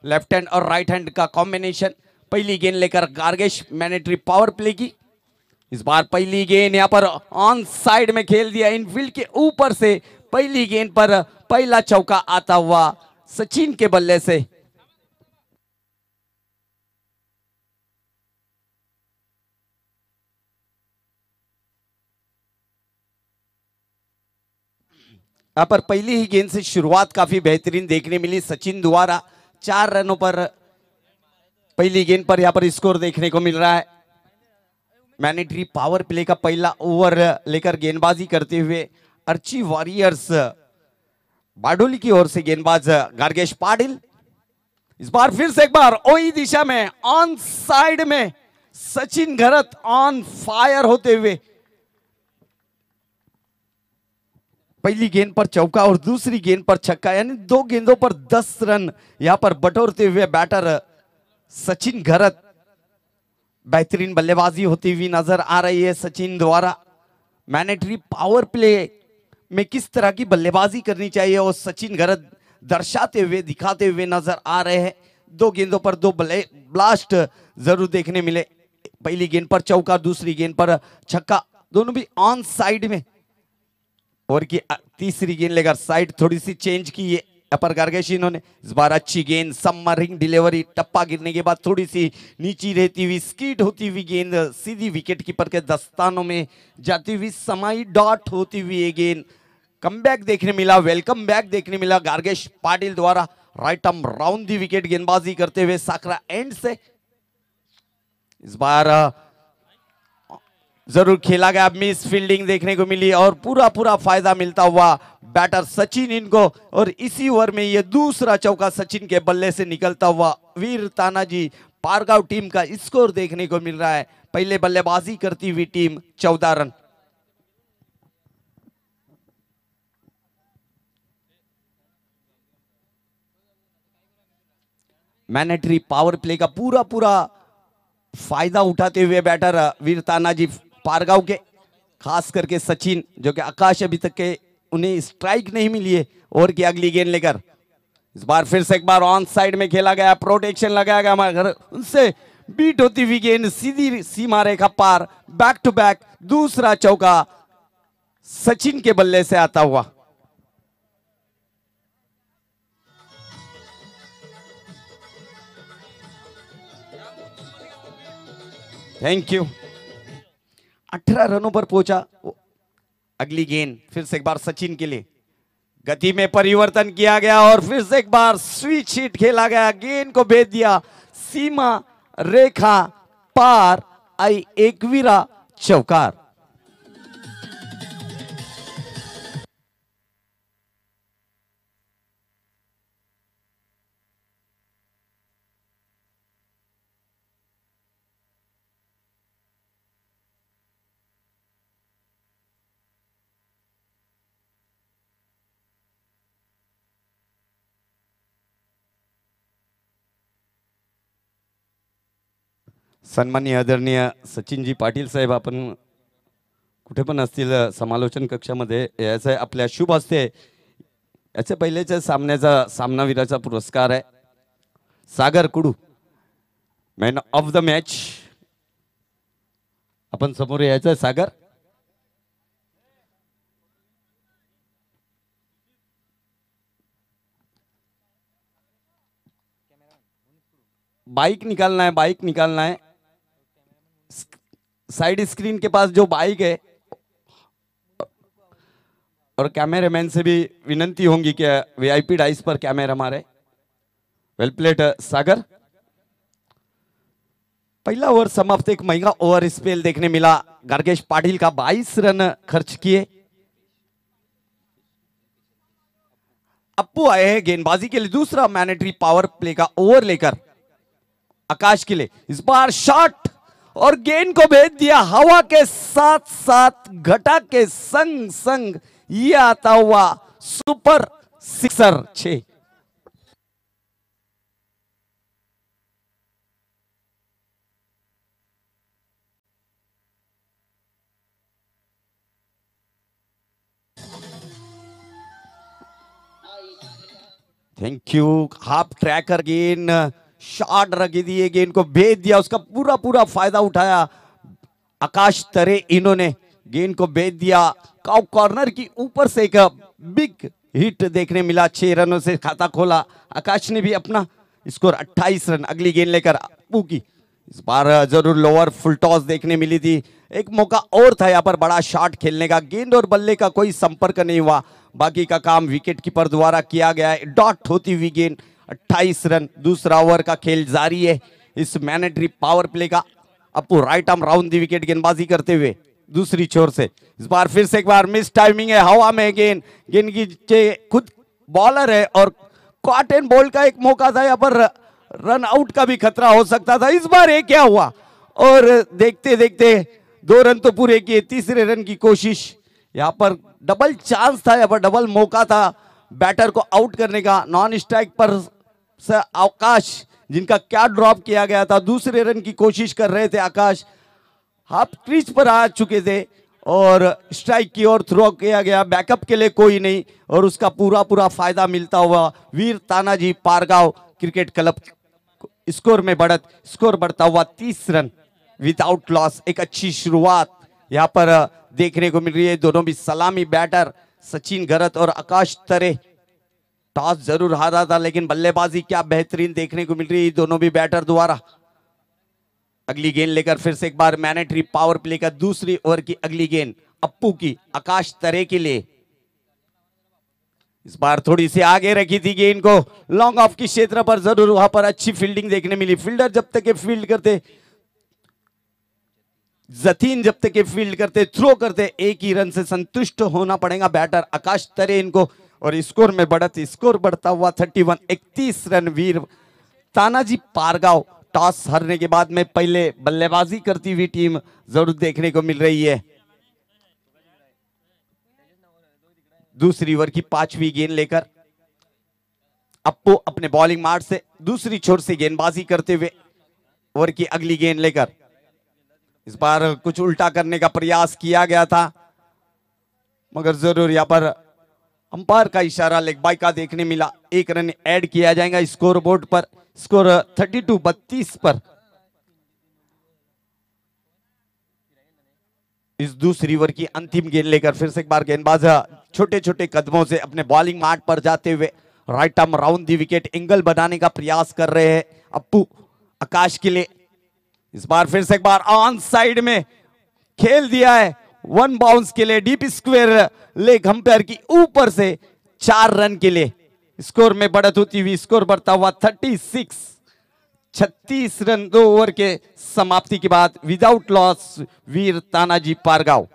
Left hand और right hand का combination. पहली गेंद लेकर गार्गेश मैंडेटरी पावर प्ले की। इस बार पहली गेंद यहां पर ऑन साइड में खेल दिया, इनफील्ड के ऊपर से पहली गेंद पर पहला चौका आता हुआ सचिन के बल्ले से। यहां पर पहली ही गेंद से शुरुआत काफी बेहतरीन देखने मिली सचिन द्वारा। 4 रनों पर पहली गेंद पर यहां पर स्कोर देखने को मिल रहा है। मैंडेटरी पावर प्ले का पहला ओवर लेकर गेंदबाजी करते हुए अर्ची वॉरियर्स बारडोली की ओर से गेंदबाज गार्गेश पाटिल। इस बार फिर से एक बार ओई दिशा में ऑन साइड में सचिन घरत ऑन फायर होते हुए पहली गेंद पर चौका और दूसरी गेंद पर छक्का, यानी 2 गेंदों पर 10 रन यहां पर बटोरते हुए बैटर सचिन घरत। बेहतरीन बल्लेबाजी होती हुई नजर आ रही है सचिन द्वारा। मैंडेटरी पावर प्ले में किस तरह की बल्लेबाजी करनी चाहिए और सचिन घरत दर्शाते हुए दिखाते हुए नजर आ रहे हैं। 2 गेंदों पर 2 ब्लास्ट जरूर देखने मिले। पहली गेंद पर चौका, दूसरी गेंद पर छक्का, दोनों भी ऑन साइड में। और की तीसरी गेंद लेकर साइड थोड़ी सी चेंज की है अपर गार्गेश इन्होंने। इस बार अच्छी गेंद, सबमरीन डिलीवरी, टप्पा गिरने के बाद थोड़ी सी नीची रहती हुई स्कीड होती हुई गेंद सीधी विकेट कीपर के दस्तानों में जाती हुई समाई डॉट होती हुई ये गेंद। कमबैक देखने मिला, वेलकम बैक देखने मिला गार्गेश पाटिल द्वारा। Right arm round the wicket गेंदबाजी करते हुए साकरा एंड से। इस बार जरूर खेला गया, मिस फील्डिंग देखने को मिली और पूरा फायदा मिलता हुआ बैटर सचिन इनको। और इसी ओवर में यह दूसरा चौका सचिन के बल्ले से निकलता हुआ वीर तानाजी पारगांव टीम का स्कोर देखने को मिल रहा है। पहले बल्लेबाजी करती हुई team 14 run. Mandatory power play का पूरा फायदा उठाते हुए बैटर वीर तानाजी पारगांव के, खास करके सचिन, जो कि आकाश अभी तक के उन्हें स्ट्राइक नहीं मिली है। और की अगली गेंद लेकर इस बार फिर से एक बार ऑन साइड में खेला गया, प्रोटेक्शन लगाया गया, मगर उनसे बीट होती हुई गेंद सीधी सीमा रेखा पार। बैक टू बैक दूसरा चौका सचिन के बल्ले से आता हुआ। Thank you. 18 रनों पर पहुंचा। अगली गेंद फिर से एक बार सचिन के लिए, गति में परिवर्तन किया गया और फिर से एक बार स्विच हिट खेला गया, गेंद को भेज दिया सीमा रेखा पार, आई एकवीरा चौकार। सन्माननीय आदरणीय सचिनजी पाटील साहेब, आपण कुठे पण असतील समालोचन कक्षामध्ये यायचं आहे, आपल्या शुभ हस्ते याच्या पहिल्याच्या सामन्याचा सामनावीराचा पुरस्कार आहे सागर कुडू, मॅन ऑफ द मॅच। आपण समोर यायचं आहे सागर। बाइक निकालना है, बाइक निकालना है। साइड स्क्रीन के पास जो बाइक है, और कैमरामैन से भी विनंती होंगी कि वीआईपी डाइस पर कैमरा हमारे। वेल प्लेड सागर। पहला ओवर समाप्त, एक महंगा ओवर स्पेल देखने मिला। गार्गेश पाटिल का 22 रन खर्च किए। अप्पू आए हैं गेंदबाजी के लिए, दूसरा मैंडेटरी पावर प्ले का ओवर लेकर आकाश के लिए। इस बार शॉट और गेंद को भेज दिया हवा के साथ साथ घटा के संग संग, ये आता हुआ super sixer 6। Thank you. Half tracker गेंद, शॉट रख दिए, गेंद को भेज दिया, उसका पूरा पूरा फायदा उठाया आकाश तरे। इन्होंने गेंद को भेज दिया कॉर्नर की ऊपर से, एक बिग हिट देखने मिला। 6 रनों से खाता खोला आकाश ने भी अपना। Score 28 run. अगली गेंद लेकर अप्पू की। इस बार जरूर लोअर फुल टॉस देखने मिली थी। एक मौका और था यहाँ पर बड़ा शॉट खेलने का। गेंद और बल्ले का कोई संपर्क नहीं हुआ, बाकी का काम विकेट कीपर द्वारा किया गया है। डॉट होती हुई गेंद, 28 रन। दूसरा ओवर का खेल जारी है इस मैंडेटरी पावर प्ले का। Appu right arm round the wicket गेंदबाजी करते हुए दूसरी छोर से। इस बार फिर से एक बार मिस टाइमिंग है, हवा में गेंद, गेंद की खुद बॉलर है और कॉट एंड बोल्ड का एक मौका था यहाँ पर, रन आउट का भी खतरा हो सकता था। इस बार ये क्या हुआ, और देखते देखते 2 रन तो पूरे किए। तीसरे रन की कोशिश, यहाँ पर डबल चांस था, यहाँ पर डबल मौका था बैटर को आउट करने का। नॉन स्ट्राइक पर से आकाश, जिनका क्या ड्रॉप किया गया था, दूसरे रन की कोशिश कर रहे थे आकाश। हाफ क्रीज पर आ चुके थे और स्ट्राइक की ओर थ्रो किया गया। बैकअप के लिए कोई नहीं और उसका पूरा पूरा फायदा मिलता हुआ वीर Tanaji Pargaon cricket club score में बढ़त, स्कोर बढ़ता हुआ 30 रन विदाउट लॉस। एक अच्छी शुरुआत यहाँ पर देखने को मिल रही है। दोनों भी सलामी बैटर सचिन गरत और आकाश तरे। टॉस जरूर हारा था लेकिन बल्लेबाजी क्या बेहतरीन देखने को मिल रही है दोनों भी बैटर द्वारा। अगली गेंद लेकर फिर से एक बार मैंडेटरी पावर प्ले का दूसरी ओवर की अगली गेंद अप्पू की आकाश तरे के लिए। इस बार थोड़ी सी आगे रखी थी गेंद को लॉन्ग ऑफ की क्षेत्र पर, जरूर वहां पर अच्छी फील्डिंग देखने मिली। फील्डर जब तक फील्ड करते, जतीन जब तक फील्ड करते, थ्रो करते, एक ही रन से संतुष्ट होना पड़ेगा बैटर आकाश तरे इनको। और स्कोर में बढ़त, स्कोर बढ़ता हुआ 31, 31 रन वीर तानाजी पारगांव। टॉस हारने के बाद में पहले बल्लेबाजी करती हुई टीम जरूर देखने को मिल रही है। दूसरी ओवर की 5वीं गेंद लेकर अप्पू अपने बॉलिंग मार्ग से दूसरी छोर से गेंदबाजी करते हुए ओवर की अगली गेंद लेकर। इस बार कुछ उल्टा करने का प्रयास किया गया था मगर जरूर यहां पर अंपायर का इशारा लेग बाय का देखने मिला। 1 रन ऐड किया जाएगा स्कोर बोर्ड पर। स्कोर 32-32 पर। इस दूसरी ओवर की अंतिम गेंद लेकर फिर से एक बार गेंदबाज छोटे छोटे कदमों से अपने बॉलिंग मार्ग पर जाते हुए right arm round the wicket angle बनाने का प्रयास कर रहे हैं अप्पू आकाश के लिए। इस बार फिर से एक बार ऑन साइड में खेल दिया है, 1 बाउंस के लिए डीप स्क्वायर लेग अंपायर की ऊपर से 4 रन के लिए। स्कोर में बढ़त होती हुई स्कोर बढ़ता हुआ 36, 36 रन 2 ओवर के समाप्ति के बाद without loss Veer Tanaji Pargaon.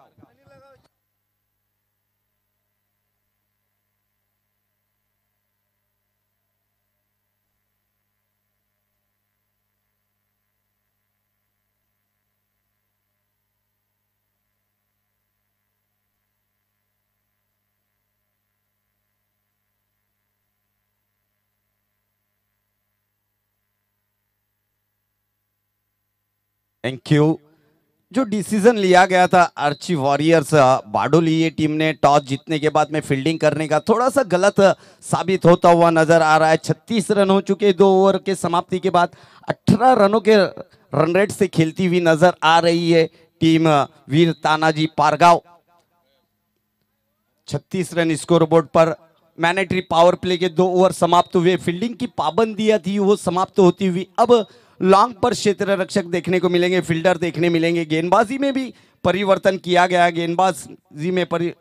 Thank you. जो डिसीजन लिया गया था आर्ची वॉरियर्स बारडोली ये टीम ने टॉस जीतने के बाद में फील्डिंग करने का, थोड़ा सा गलत साबित होता हुआ नजर आ रहा है। 36 रन हो चुके 2 ओवर के समाप्ति के बाद। 18 रनों के रन रेट से खेलती हुई नजर आ रही है टीम वीर Tanaji Pargaon. 36 run score board पर। मैंडेटरी पावर प्ले के 2 ओवर समाप्त हुए। फील्डिंग की पाबंदियां थी वो समाप्त होती हुई। अब लॉन्ग पर क्षेत्र रक्षक देखने को मिलेंगे, फील्डर देखने मिलेंगे। गेंदबाजी में भी परिवर्तन किया गया है। गेंदबाजी में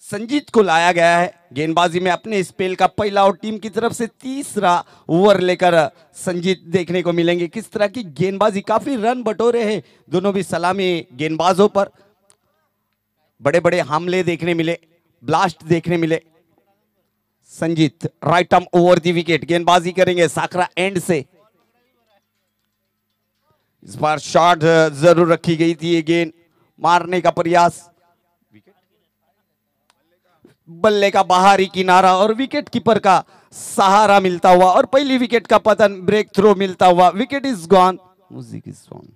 संजीत को लाया गया है गेंदबाजी में। अपने स्पेल का पहला और टीम की तरफ से तीसरा ओवर लेकर संजीत देखने को मिलेंगे। किस तरह की गेंदबाजी, काफी रन बटोरे हैं दोनों भी सलामी गेंदबाजों पर। बड़े बड़े हमले देखने मिले, ब्लास्ट देखने मिले। Sanjeet right arm over the wicket गेंदबाजी करेंगे साकरा एंड से। इस बार शॉट जरूर रखी गई थी, ये गेंद मारने का प्रयास। बल्ले का बाहरी किनारा और विकेट कीपर का सहारा मिलता हुआ और पहली विकेट का पतन, ब्रेक थ्रो मिलता हुआ। Wicket is gone, music is on.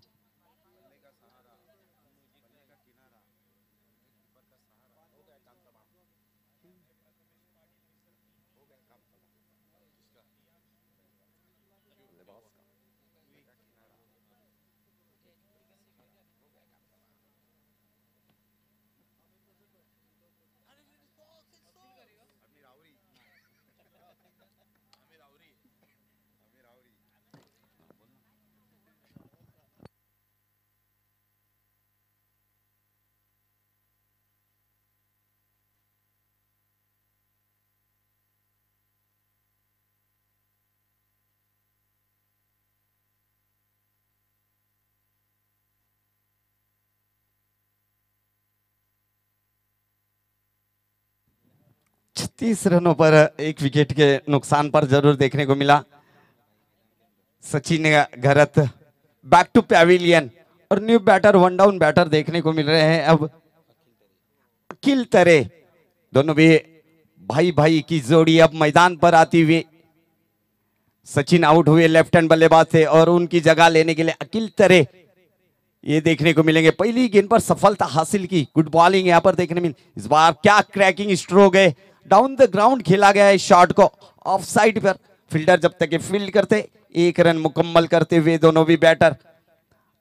30 रनों पर एक विकेट के नुकसान पर जरूर देखने को मिला। Sachin Gharat back to pavilion और new batter, one down batter देखने को मिल रहे हैं अब। अखिल तरे, दोनों भी भाई भाई की जोड़ी अब मैदान पर आती हुई। सचिन आउट हुए लेफ्ट हैंड बल्लेबाज थे और उनकी जगह लेने के लिए अखिल तरे ये देखने को मिलेंगे। पहली गेंद पर सफलता हासिल की, गुड बॉलिंग यहां पर देखने मिली। इस बार क्या क्रैकिंग स्ट्रोक है, डाउन द ग्राउंड खेला गया है शॉट को, ऑफ साइड पर। फील्डर जब तक फील्ड करते, एक रन मुकम्मल करते हुए दोनों भी बैटर।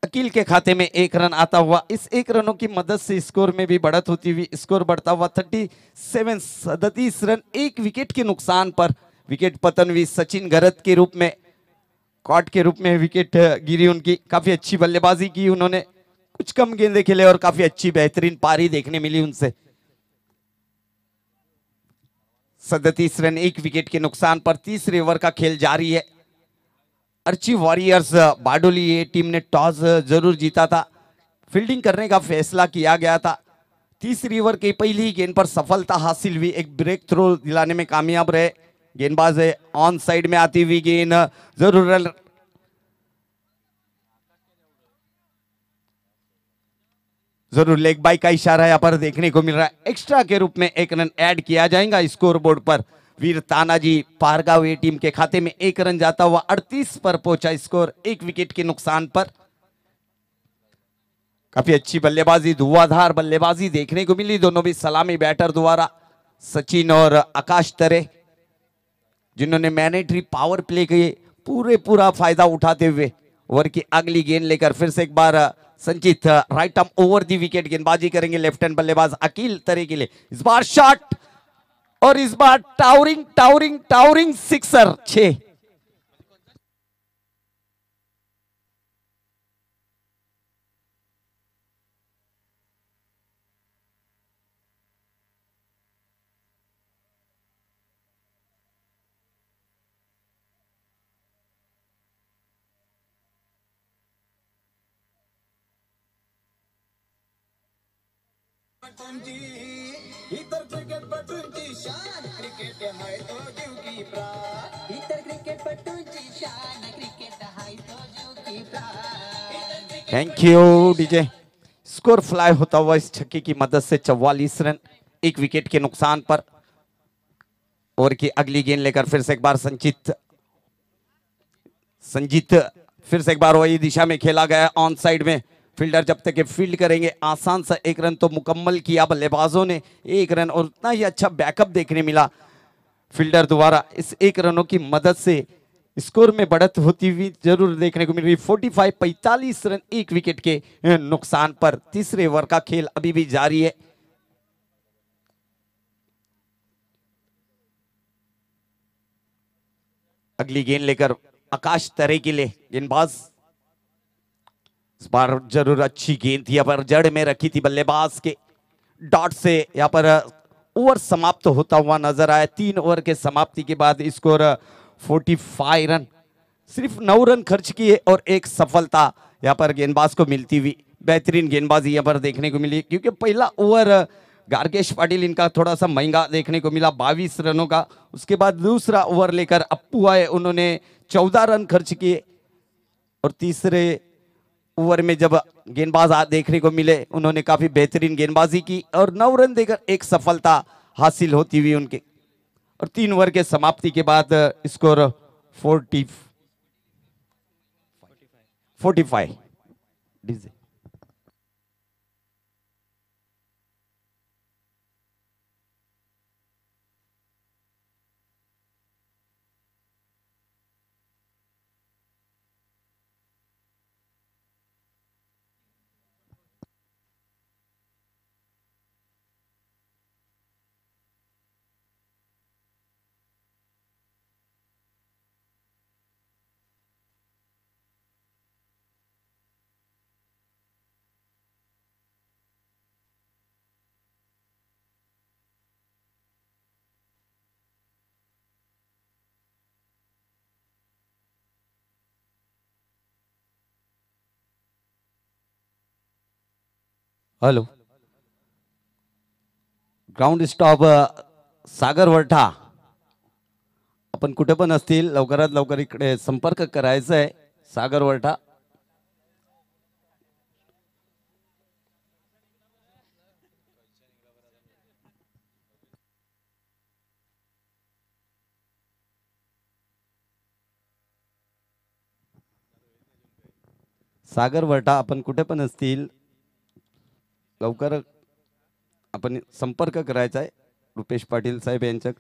अकील के खाते में एक रन आता हुआ, इस एक रनों की मदद से स्कोर में भी बढ़त होती हुई, स्कोर बढ़ता हुआ 37 रन। एक विकेट के नुकसान पर विकेट पतन हुई सचिन घरत के रूप में, कॉट के रूप में विकेट गिरी उनकी। काफी अच्छी बल्लेबाजी की उन्होंने, कुछ कम गेंदे खेले और काफी अच्छी बेहतरीन पारी देखने मिली उनसे। 37 रन एक विकेट के नुकसान पर तीसरे ओवर का खेल जारी है। अर्ची वॉरियर्स बारडोली ये टीम ने टॉस जरूर जीता था, फील्डिंग करने का फैसला किया गया था। तीसरी ओवर की पहली गेंद पर सफलता हासिल हुई, एक ब्रेक थ्रो दिलाने में कामयाब रहे गेंदबाज है। ऑन साइड में आती हुई गेंद जरूर जरूर लेग बाई का इशारा यहाँ पर देखने को मिल रहा है। एक्स्ट्रा के रूप में एक रन ऐड किया जाएगा स्कोर बोर्ड पर। वीर तानाजी पारगांव टीम के खाते में एक रन जाता हुआ 38 पर पहुंचा स्कोर, एक विकेट के नुकसान पर। काफी अच्छी बल्लेबाजी, धुआंधार बल्लेबाजी देखने को मिली दोनों भी सलामी बैटर द्वारा, सचिन और आकाश तरे, जिन्होंने मैनेटरी पावर प्ले के पूरा फायदा उठाते हुए ओवर की अगली गेंद लेकर फिर से एक बार संचित right arm over the wicket गेंदबाजी करेंगे लेफ्ट हैंड बल्लेबाज अकील तरे के लिए। इस बार शॉट और इस बार टावरिंग टावरिंग टावरिंग सिक्सर 6। इतर क्रिकेटपटूंची शान, क्रिकेट हाय तो जीव की प्राण. इतर क्रिकेटपटूंची शान, क्रिकेट हाय तो जीव की प्राण. Thank you DJ. Score fly होता हुआ इस छक्के की मदद से 44 रन एक विकेट के नुकसान पर। ओवर की अगली गेंद लेकर फिर से एक बार संजीत फिर से एक बार वही दिशा में खेला गया ऑन साइड में। फील्डर जब तक फील्ड करेंगे, आसान सा एक रन तो मुकम्मल किया बल्लेबाजों ने, एक रन और उतना ही अच्छा बैकअप देखने मिला फील्डर द्वारा। इस एक रनों की मदद से स्कोर में बढ़त होती हुई जरूर देखने को मिल रही। 45 रन एक विकेट के नुकसान पर तीसरे ओवर का खेल अभी भी जारी है। अगली गेंद लेकर आकाश तरे के लिए गेंदबाज। इस बार जरूर अच्छी गेंद थी, यहाँ पर जड़ में रखी थी बल्लेबाज के डॉट से। यहाँ पर ओवर समाप्त होता हुआ नजर आया। 3 ओवर के समाप्ति के बाद स्कोर 45 रन, सिर्फ 9 रन खर्च किए और एक सफलता यहाँ पर गेंदबाज को मिलती हुई। बेहतरीन गेंदबाजी यहाँ पर देखने को मिली, क्योंकि पहला ओवर गार्गेश पाटिल इनका थोड़ा सा महंगा देखने को मिला 22 रनों का। उसके बाद दूसरा ओवर लेकर अप्पू आए, उन्होंने 14 रन खर्च किए और तीसरे ओवर में जब गेंदबाज देखने को मिले, उन्होंने काफी बेहतरीन गेंदबाजी की और 9 रन देकर एक सफलता हासिल होती हुई उनके। और 3 ओवर के समाप्ति के बाद score 45। DJ hello, ground stop Sagar Varatha आपण कुठे पण असतील लवकरात लवकर इकडे संपर्क करायचा आहे. सागर वरठा सागर वरठा आपण कुठे पण असतील लवकर आपण संपर्क करायचा आहे रुपेश पाटील साहेब यांच्या.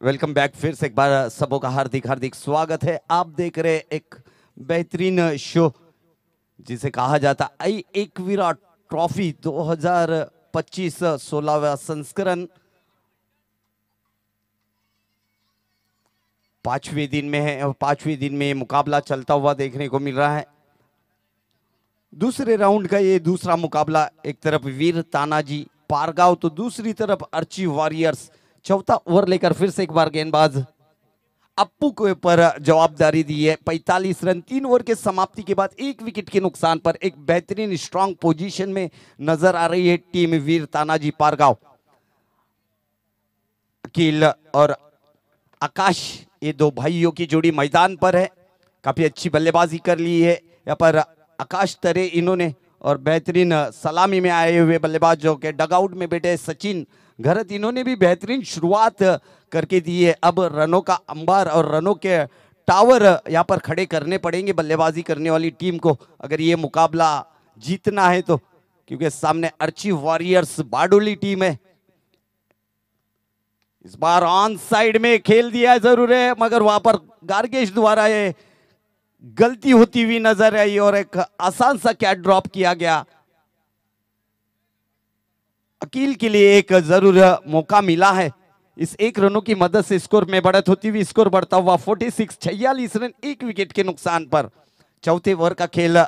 वेलकम बैक फिर से एक बार सबों का हार्दिक हार्दिक स्वागत है. आप देख रहे एक बेहतरीन शो जिसे कहा जाता आई एकवीरा ट्रॉफी 2025 16वां संस्करण 5वें दिन में है और 5वें दिन में मुकाबला चलता हुआ देखने को मिल रहा है. दूसरे राउंड का ये दूसरा मुकाबला, एक तरफ वीर तानाजी पारगांव तो दूसरी तरफ अर्ची वॉरियर्स. चौथा ओवर लेकर फिर से एक बार गेंदबाज अप्पू के ऊपर जवाबदारी दी है. 45 रन 3 ओवर के समाप्ति के बाद 1 विकेट के नुकसान पर एक बेहतरीन स्ट्रांग पोजीशन में नजर आ रही है टीम वीर तानाजी पारगांव. अकील और आकाश ये दो भाइयों की जोड़ी मैदान पर है. काफी अच्छी बल्लेबाजी कर ली है यहाँ पर आकाश तरे इन्होंने, और बेहतरीन सलामी में आए हुए बल्लेबाज जो के डगआउट में बैठे सचिन घरत इन्होंने भी बेहतरीन शुरुआत करके दी है. अब रनों का अंबार और रनों के टावर यहाँ पर खड़े करने पड़ेंगे बल्लेबाजी करने वाली टीम को अगर ये मुकाबला जीतना है तो, क्योंकि सामने अर्ची वॉरियर्स बारडोली टीम है. इस बार ऑन साइड में खेल दिया जरूर है मगर वहां पर गार्गेश द्वारा ये गलती होती हुई नजर आई और एक आसान सा कैच ड्रॉप किया गया. अकील के लिए एक जरूर मौका मिला है. इस 1 रनों की मदद से स्कोर में बढ़त होती हुई स्कोर बढ़ता हुआ 46 रन 1 विकेट के नुकसान पर. चौथे ओवर का खेल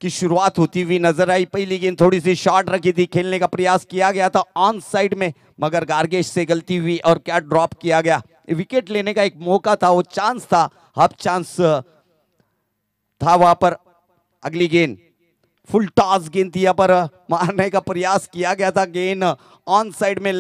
की शुरुआत होती हुई नजर आई. पहली गेंद थोड़ी सी शॉर्ट रखी थी, खेलने का प्रयास किया गया था ऑन साइड में मगर गार्गेश से गलती हुई और कैच ड्रॉप किया गया. विकेट लेने का एक मौका था, वो चांस था, हाफ चांस था वहां पर. अगली गेंद फुल टॉस गेंद थी, यहाँ पर मारने का प्रयास किया गया था. गेंद ऑन साइड में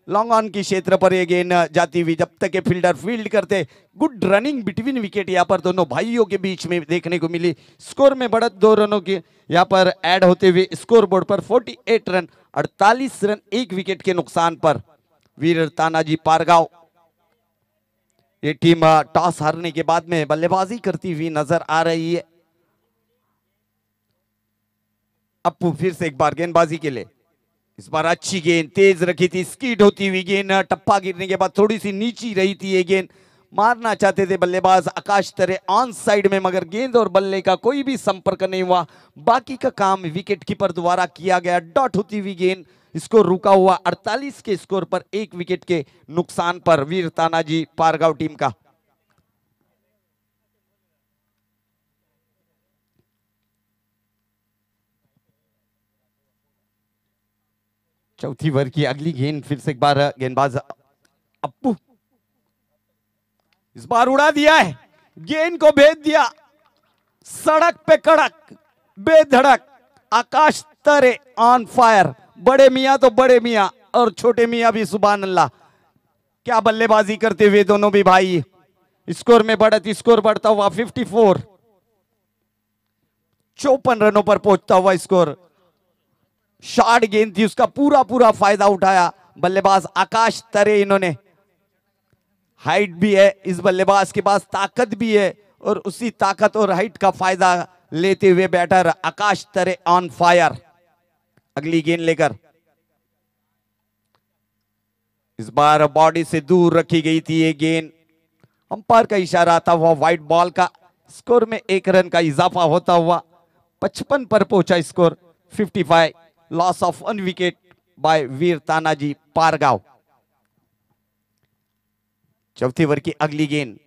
लॉन्ग ऑन की क्षेत्र पर ये गेंद जाती हुई, जब तक के फील्डर फील्ड करते. गुड रनिंग बिटवीन विकेट यहाँ पर दोनों भाइयों के बीच में देखने को मिली. स्कोर में बढ़त 2 रनों की यहाँ पर ऐड होते हुए स्कोर बोर्ड पर 48 रन 48 रन 1 विकेट के नुकसान पर वीर तानाजी पारगांव. ये टीम टॉस हारने के बाद में बल्लेबाजी करती हुई नजर आ रही है. अप्पू फिर से एक बार गेंदबाजी के लिए. इस बार अच्छी गेंद तेज रखी थी, स्कीड होती हुई गेंद, टप्पा गिरने के बाद थोड़ी सी नीची रही थी ये गेंद. मारना चाहते थे बल्लेबाज आकाश तरे ऑन साइड में मगर गेंद और बल्ले का कोई भी संपर्क नहीं हुआ. बाकी का काम विकेट कीपर द्वारा किया गया. डॉट होती हुई गेंद, स्कोर रुका हुआ 48 के स्कोर पर 1 विकेट के नुकसान पर वीर तानाजी पारगांव टीम का. चौथी ओवर की अगली गेंद फिर से एक बार गेंदबाज अप्पू. इस बार उड़ा दिया है, गेंद को भेज दिया सड़क पे कड़क बेधड़क. आकाश तरे ऑन फायर. बड़े मियां तो बड़े मियां और छोटे मियां भी सुभान अल्लाह. क्या बल्लेबाजी करते हुए दोनों भी भाई. स्कोर में बढ़त, स्कोर बढ़ता हुआ 54 54 रनों पर पहुंचता हुआ स्कोर. शॉर्ट गेंद थी, उसका पूरा पूरा फायदा उठाया बल्लेबाज आकाश तरे. इन्होंने हाइट भी है इस बल्लेबाज के पास, ताकत भी है और उसी ताकत और हाइट का फायदा लेते हुए batter Akash Tare on fire. अगली गेंद लेकर इस बार बॉडी से दूर रखी गई थी ये गेंद. अंपायर का इशारा था वह व्हाइट बॉल का. स्कोर में 1 रन का इजाफा होता हुआ 55 पर पहुंचा score 55. Loss of 1 wicket by Veer Tanaji Pargaon. चौथी ओवर की अगली गेंद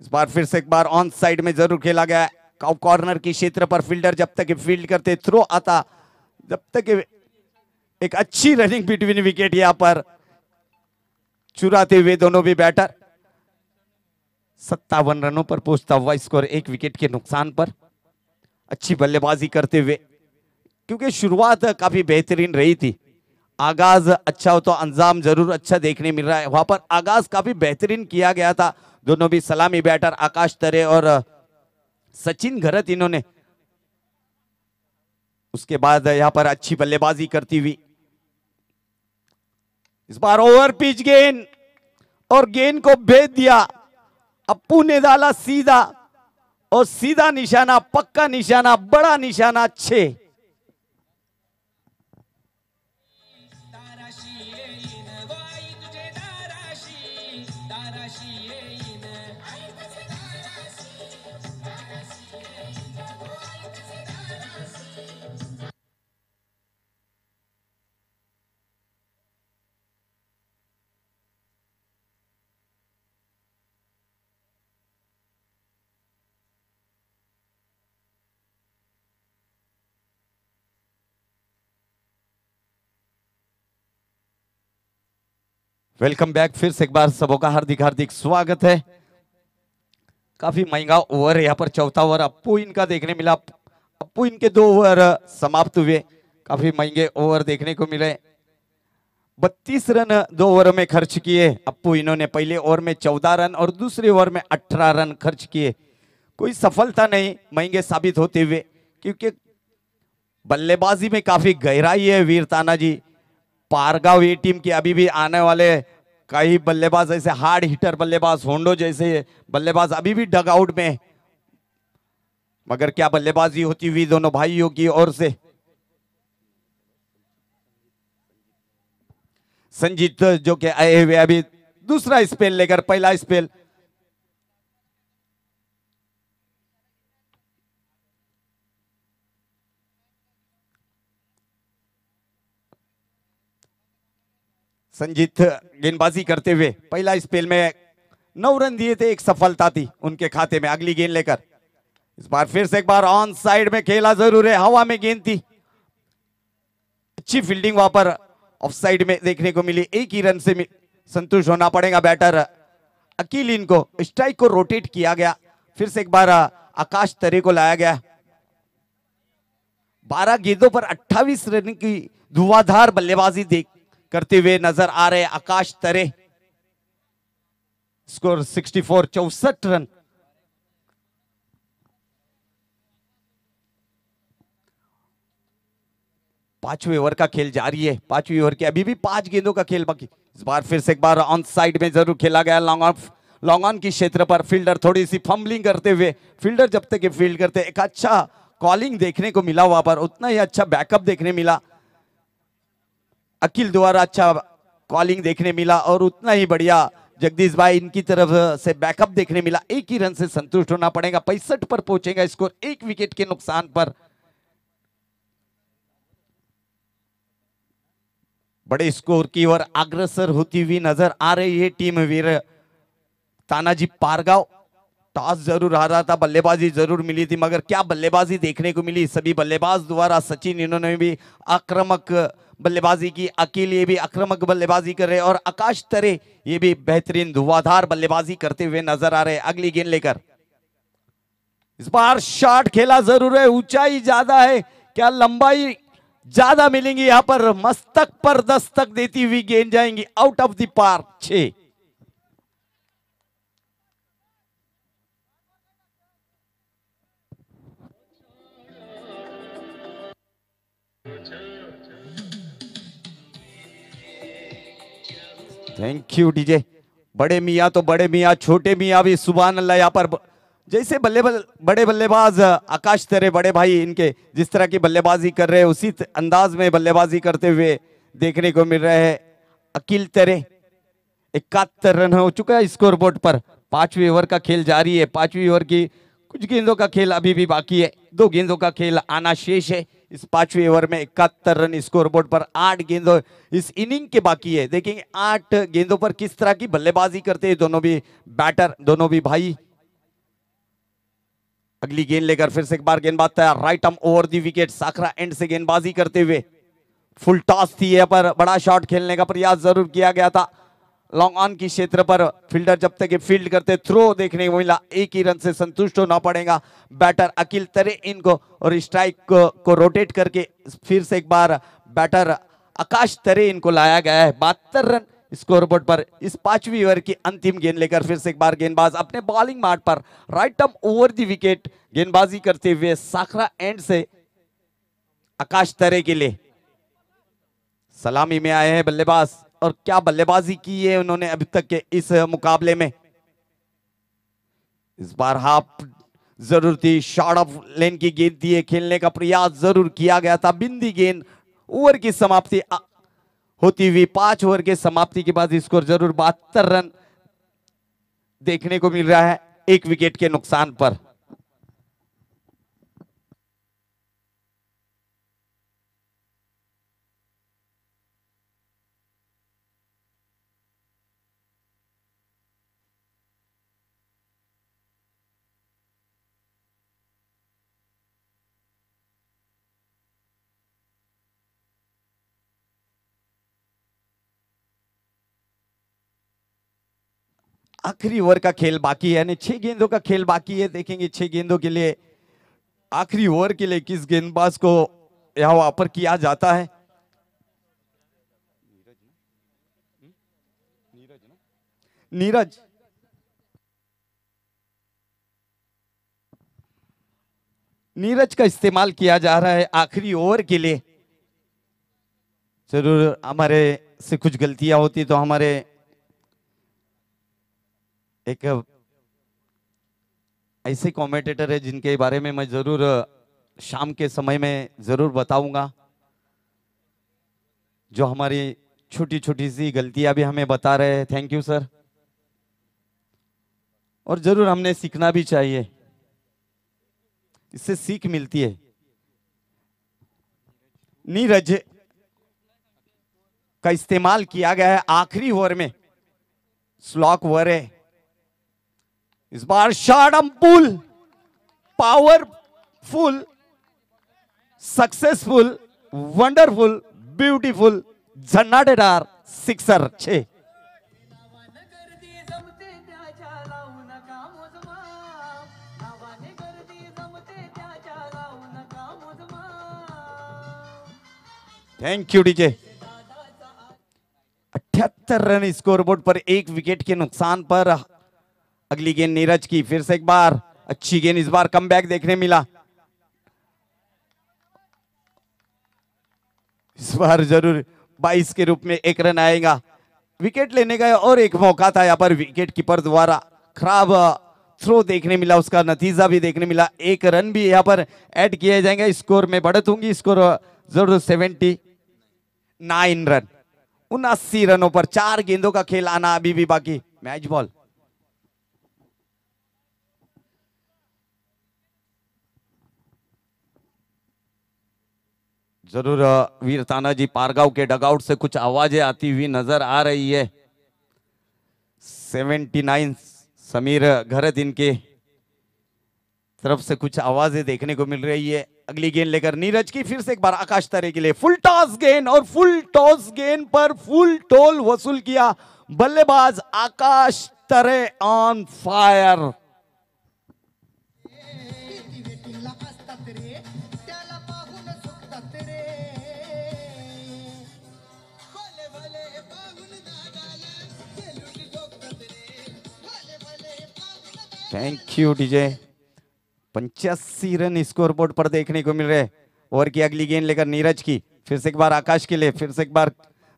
इस बार फिर से एक बार ऑन साइड में जरूर खेला गया. कॉर्नर की क्षेत्र पर फील्डर जब तक फील्ड करते थ्रो आता, जब तक एक अच्छी रनिंग बिटवीन विकेट यहां पर चुराते हुए दोनों भी बैटर. 57 रनों पर पहुंचता हुआ स्कोर 1 विकेट के नुकसान पर। अच्छी बल्लेबाजी करते हुए, क्योंकि शुरुआत काफी बेहतरीन रही थी, आगाज अच्छा हो तो अंजाम जरूर अच्छा देखने मिल रहा है। वहां पर आगाज काफी बेहतरीन किया गया था। दोनों भी सलामी बैटर आकाश तरे और सचिन घरत, इन्होंने उसके बाद यहां पर अच्छी बल्लेबाजी करती हुई, इस बार ओवर पिच गेंद और गेंद को भेज दिया। अप्पू ने डाला सीधा, और सीधा निशाना, पक्का निशाना, बड़ा निशाना, 6। वेलकम बैक, फिर से एक बार सबों का हार्दिक हार्दिक स्वागत है। काफी महंगा ओवर यहाँ पर, चौथा ओवर अप्पू इनका देखने मिला। अप्पू इनके 2 ओवर समाप्त हुए, काफी महंगे ओवर देखने को मिले। 32 रन 2 ओवर में खर्च किए अप्पू इन्होंने। पहले ओवर में 14 रन और दूसरे ओवर में 18 रन खर्च किए। कोई सफलता नहीं, महंगे साबित होते हुए, क्योंकि बल्लेबाजी में काफी गहराई है। वीर तानाजी पारगांव ये टीम के अभी भी आने वाले कई बल्लेबाज, ऐसे हार्ड हिटर बल्लेबाज, होंडो जैसे बल्लेबाज अभी भी डग आउट में। मगर क्या बल्लेबाजी होती हुई दोनों भाइयों की ओर से। संजीत जो के आए हुए अभी दूसरा स्पेल लेकर, पहला स्पेल संजीत गेंदबाजी करते हुए पहला स्पेल में 9 रन दिए थे, एक सफलता थी उनके खाते में। अगली गेंद लेकर इस बार फिर से एक बार ऑन साइड में खेला जरूर है, हवा में गेंद थी। अच्छी फील्डिंग वहां पर ऑफ साइड में देखने को मिली। एक ही रन से संतुष्ट होना पड़ेगा बैटर अकील। इनको स्ट्राइक को रोटेट किया गया, फिर से एक बार आकाश तरे को लाया गया। 12 गेंदों पर 28 रन की धुआंधार बल्लेबाजी देख करते हुए नजर आ रहे आकाश तरे। Score 64, 64 run. पांचवें ओवर का खेल जारी है। 5वीं ओवर के अभी भी 5 गेंदों का खेल बाकी। इस बार फिर से एक बार ऑन साइड में जरूर खेला गया, लॉन्ग ऑन की क्षेत्र पर। फील्डर थोड़ी सी फंबलिंग करते हुए, फील्डर जब तक फील्ड करते, एक अच्छा कॉलिंग देखने को मिला वहां पर, उतना ही अच्छा बैकअप देखने मिला। अखिल द्वारा अच्छा कॉलिंग देखने मिला और उतना ही बढ़िया जगदीश भाई इनकी तरफ से बैकअप देखने मिला। एक ही रन से संतुष्ट होना पड़ेगा। 65 पर पहुंचेगा स्कोर, 1 विकेट के नुकसान पर। बड़े स्कोर की ओर अग्रसर होती हुई नजर आ रही है टीम वीर तानाजी पारगांव। टॉस जरूर हारा था, बल्लेबाजी जरूर मिली थी, मगर क्या बल्लेबाजी देखने को मिली सभी बल्लेबाज द्वारा। सचिन इन्होंने भी आक्रामक बल्लेबाजी की, अकील ये भी आक्रामक बल्लेबाजी कर रहे, और आकाश तरे ये भी बेहतरीन धुआंधार बल्लेबाजी करते हुए नजर आ रहे। अगली गेंद लेकर इस बार शॉट खेला जरूर है, ऊंचाई ज्यादा है, क्या लंबाई ज्यादा मिलेंगी यहां पर। मस्तक पर दस्तक देती हुई गेंद जाएंगी out of the park, 6। Thank you DJ. बड़े मियाँ तो बड़े मियाँ, छोटे मियाँ भी सुभान अल्लाह। यहाँ पर जैसे बड़े बल्लेबाज आकाश तरे बड़े भाई इनके जिस तरह की बल्लेबाजी कर रहे हैं, उसी अंदाज में बल्लेबाजी करते हुए देखने को मिल रहे हैं अकील तरे। 71 रन हो चुका है स्कोर बोर्ड पर। 5वीं ओवर का खेल जारी है। 5वीं ओवर की कुछ गेंदों का खेल अभी भी बाकी है। 2 गेंदों का खेल आना शेष है। इस 5वीं ओवर में 71 रन स्कोर बोर्ड पर। 8 गेंदों इस इनिंग के बाकी है। देखेंगे 8 गेंदों पर किस तरह की बल्लेबाजी करते हैं दोनों भी बैटर, दोनों भी भाई। अगली गेंद लेकर फिर से एक बार गेंदबाज तैयार, right arm over the wicket. Sakhara end से गेंदबाजी करते हुए फुल टॉस थी यहाँ पर। बड़ा शॉट खेलने का प्रयास जरूर किया गया था, लॉन्ग ऑन की क्षेत्र पर फील्डर जब तक ये फील्ड करते थ्रो देखने को मिला, एक ही रन से संतुष्ट होना पड़ेगा बैटर अकील तरे इनको, और स्ट्राइक को रोटेट करके फिर से एक बार बैटर आकाश तरे इनको लाया गया है। 72 रन स्कोरबोर्ड पर इस 5वीं ओवर की अंतिम गेंद लेकर फिर से एक बार गेंदबाज अपने बॉलिंग मार्ग पर right up over the wicket गेंदबाजी करते हुए साखरा एंड से आकाश तरे के लिए सलामी में आए हैं बल्लेबाज, और क्या बल्लेबाजी की है उन्होंने अभी तक के इस मुकाबले में। इस बार हाफ जरूर थी, शॉर्ट ऑफ लेन की गेंद दिए, खेलने का प्रयास जरूर किया गया था। बिंदी गेंद ओवर की समाप्ति होती हुई 5 ओवर के समाप्ति के बाद स्कोर जरूर 72 रन देखने को मिल रहा है 1 विकेट के नुकसान पर। आखिरी ओवर का खेल बाकी है, यानी 6 गेंदों का खेल बाकी है। देखेंगे 6 गेंदों के लिए आखिरी ओवर के लिए किस गेंदबाज को यहां वापर किया जाता है। नीरज नीरज का इस्तेमाल किया जा रहा है आखिरी ओवर के लिए। जरूर हमारे से कुछ गलतियां होती तो हमारे एक ऐसे कमेंटेटर है जिनके बारे में मैं जरूर शाम के समय में जरूर बताऊंगा, जो हमारी छोटी छोटी सी गलतियां भी हमें बता रहे हैं। Thank you sir. और जरूर हमने सीखना भी चाहिए, इससे सीख मिलती है। नीरज का इस्तेमाल किया गया है आखिरी ओवर में, स्लॉक ओवर है। इस बार shot pull, powerful, successful, wonderful, beautiful, झन्नाटेदार sixer 6। Thank you DJ. 78 run scoreboard पर 1 विकेट के नुकसान पर अगली गेंद नीरज की, फिर से एक बार अच्छी गेंद, इस बार कमबैक देखने मिला। इस बार जरूर 22 के रूप में 1 रन आएगा। विकेट लेने का और एक मौका था यहाँ पर विकेट कीपर द्वारा, खराब थ्रो देखने मिला, उसका नतीजा भी देखने मिला। 1 रन भी यहाँ पर ऐड किए जाएंगे, स्कोर में बढ़त होंगी। स्कोर जरूर 79 रन, 79 रनों पर 4 गेंदों का खेल आना अभी भी बाकी। मैच बॉल जरूर वीर तानाजी पारगांव के डगआउट से कुछ आवाजें आती हुई नजर आ रही है। 79 समीर घरत इनके तरफ से कुछ आवाजें देखने को मिल रही है। अगली गेंद लेकर नीरज की, फिर से एक बार आकाश तरे के लिए फुल टॉस गेंद, और फुल टॉस गेंद पर फुल टोल वसूल किया बल्लेबाज Akash Tare on fire. Thank you DJ. 85 run scoreboard पर देखने को मिल रहे। ओवर की अगली गेंद लेकर नीरज की, फिर से एक बार आकाश के लिए, फिर से एक बार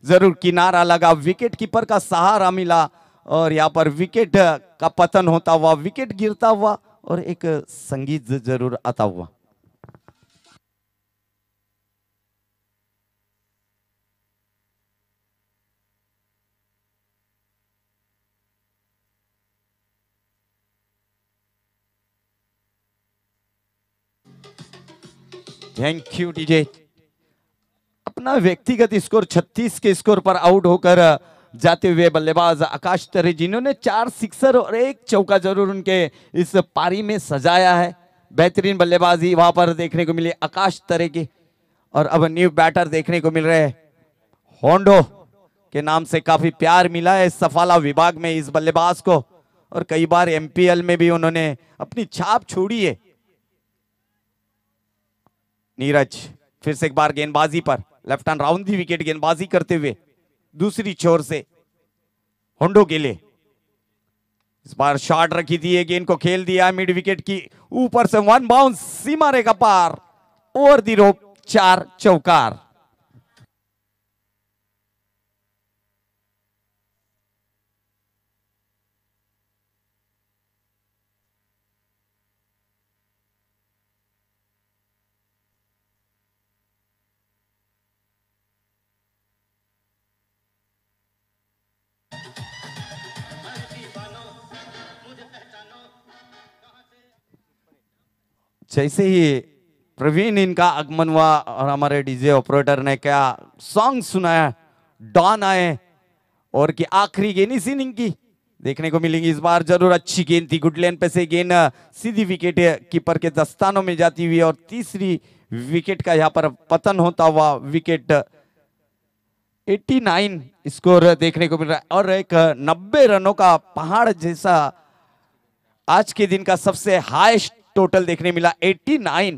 जरूर किनारा लगा, विकेट कीपर का सहारा मिला, और यहाँ पर विकेट का पतन होता हुआ, विकेट गिरता हुआ, और एक संगीत जरूर आता हुआ। Thank you DJ. अपना व्यक्तिगत स्कोर 36 के स्कोर पर आउट होकर जाते हुए बल्लेबाज आकाश तरे, जिन्होंने 4 सिक्सर और 1 चौका जरूर उनके इस पारी में सजाया है। बेहतरीन बल्लेबाजी वहां पर देखने को मिली आकाश तरे की। और अब न्यू बैटर देखने को मिल रहे हैं होंडो, के नाम से काफी प्यार मिला है सफाला विभाग में इस बल्लेबाज को, और कई बार एमपीएल में भी उन्होंने अपनी छाप छोड़ी है। नीरज फिर से एक बार गेंदबाजी पर left hand round the wicket गेंदबाजी करते हुए दूसरी छोर से होंडो के लिए इस बार शॉट रखी थी, गेंद को खेल दिया मिड विकेट की ऊपर से वन बाउंस सीमा रेखा पार ओवर दी रोप 4 चौकार। जैसे ही प्रवीण इनका आगमन हुआ और हमारे डीजे ऑपरेटर ने क्या सॉन्ग सुनाया, डॉन आए और कि आखिरी गेंद इस इनिंग की देखने को मिलेंगी। इस बार जरूर अच्छी गेंद थी, गुड लेन पे से गेंद सीधी विकेट कीपर के दस्तानों में जाती हुई और तीसरी विकेट का यहाँ पर पतन होता हुआ विकेट 89 स्कोर देखने को मिल रहा है और एक 90 रनों का पहाड़ जैसा आज के दिन का सबसे हाईएस्ट टोटल देखने मिला 89,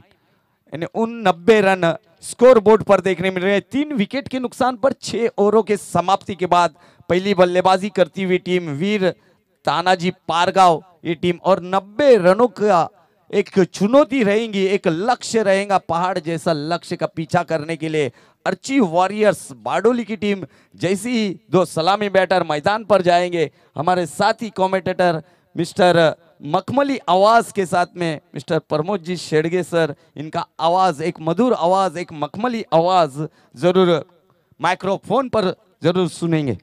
यानी उन 90 रन स्कोर बोर्ड पर देखने मिल रहे हैं। 3 विकेट के नुकसान पर 6 ओवरों के समाप्ति के बाद पहली बल्लेबाजी करती हुई टीम वीर तानाजी पारगांव ये टीम, और 90 रनों का एक चुनौती रहेगी, एक लक्ष्य रहेगा पहाड़ जैसा लक्ष्य का पीछा करने के लिए अर्ची वॉरियर्स बारडोली की टीम। जैसी ही 2 सलामी बैटर मैदान पर जाएंगे, हमारे साथी कमेंटेटर मिस्टर मखमली आवाज के साथ में मिस्टर प्रमोद जी शेड़गे सर, इनका आवाज एक मधुर आवाज, एक मखमली आवाज जरूर माइक्रोफोन पर जरूर सुनेंगे।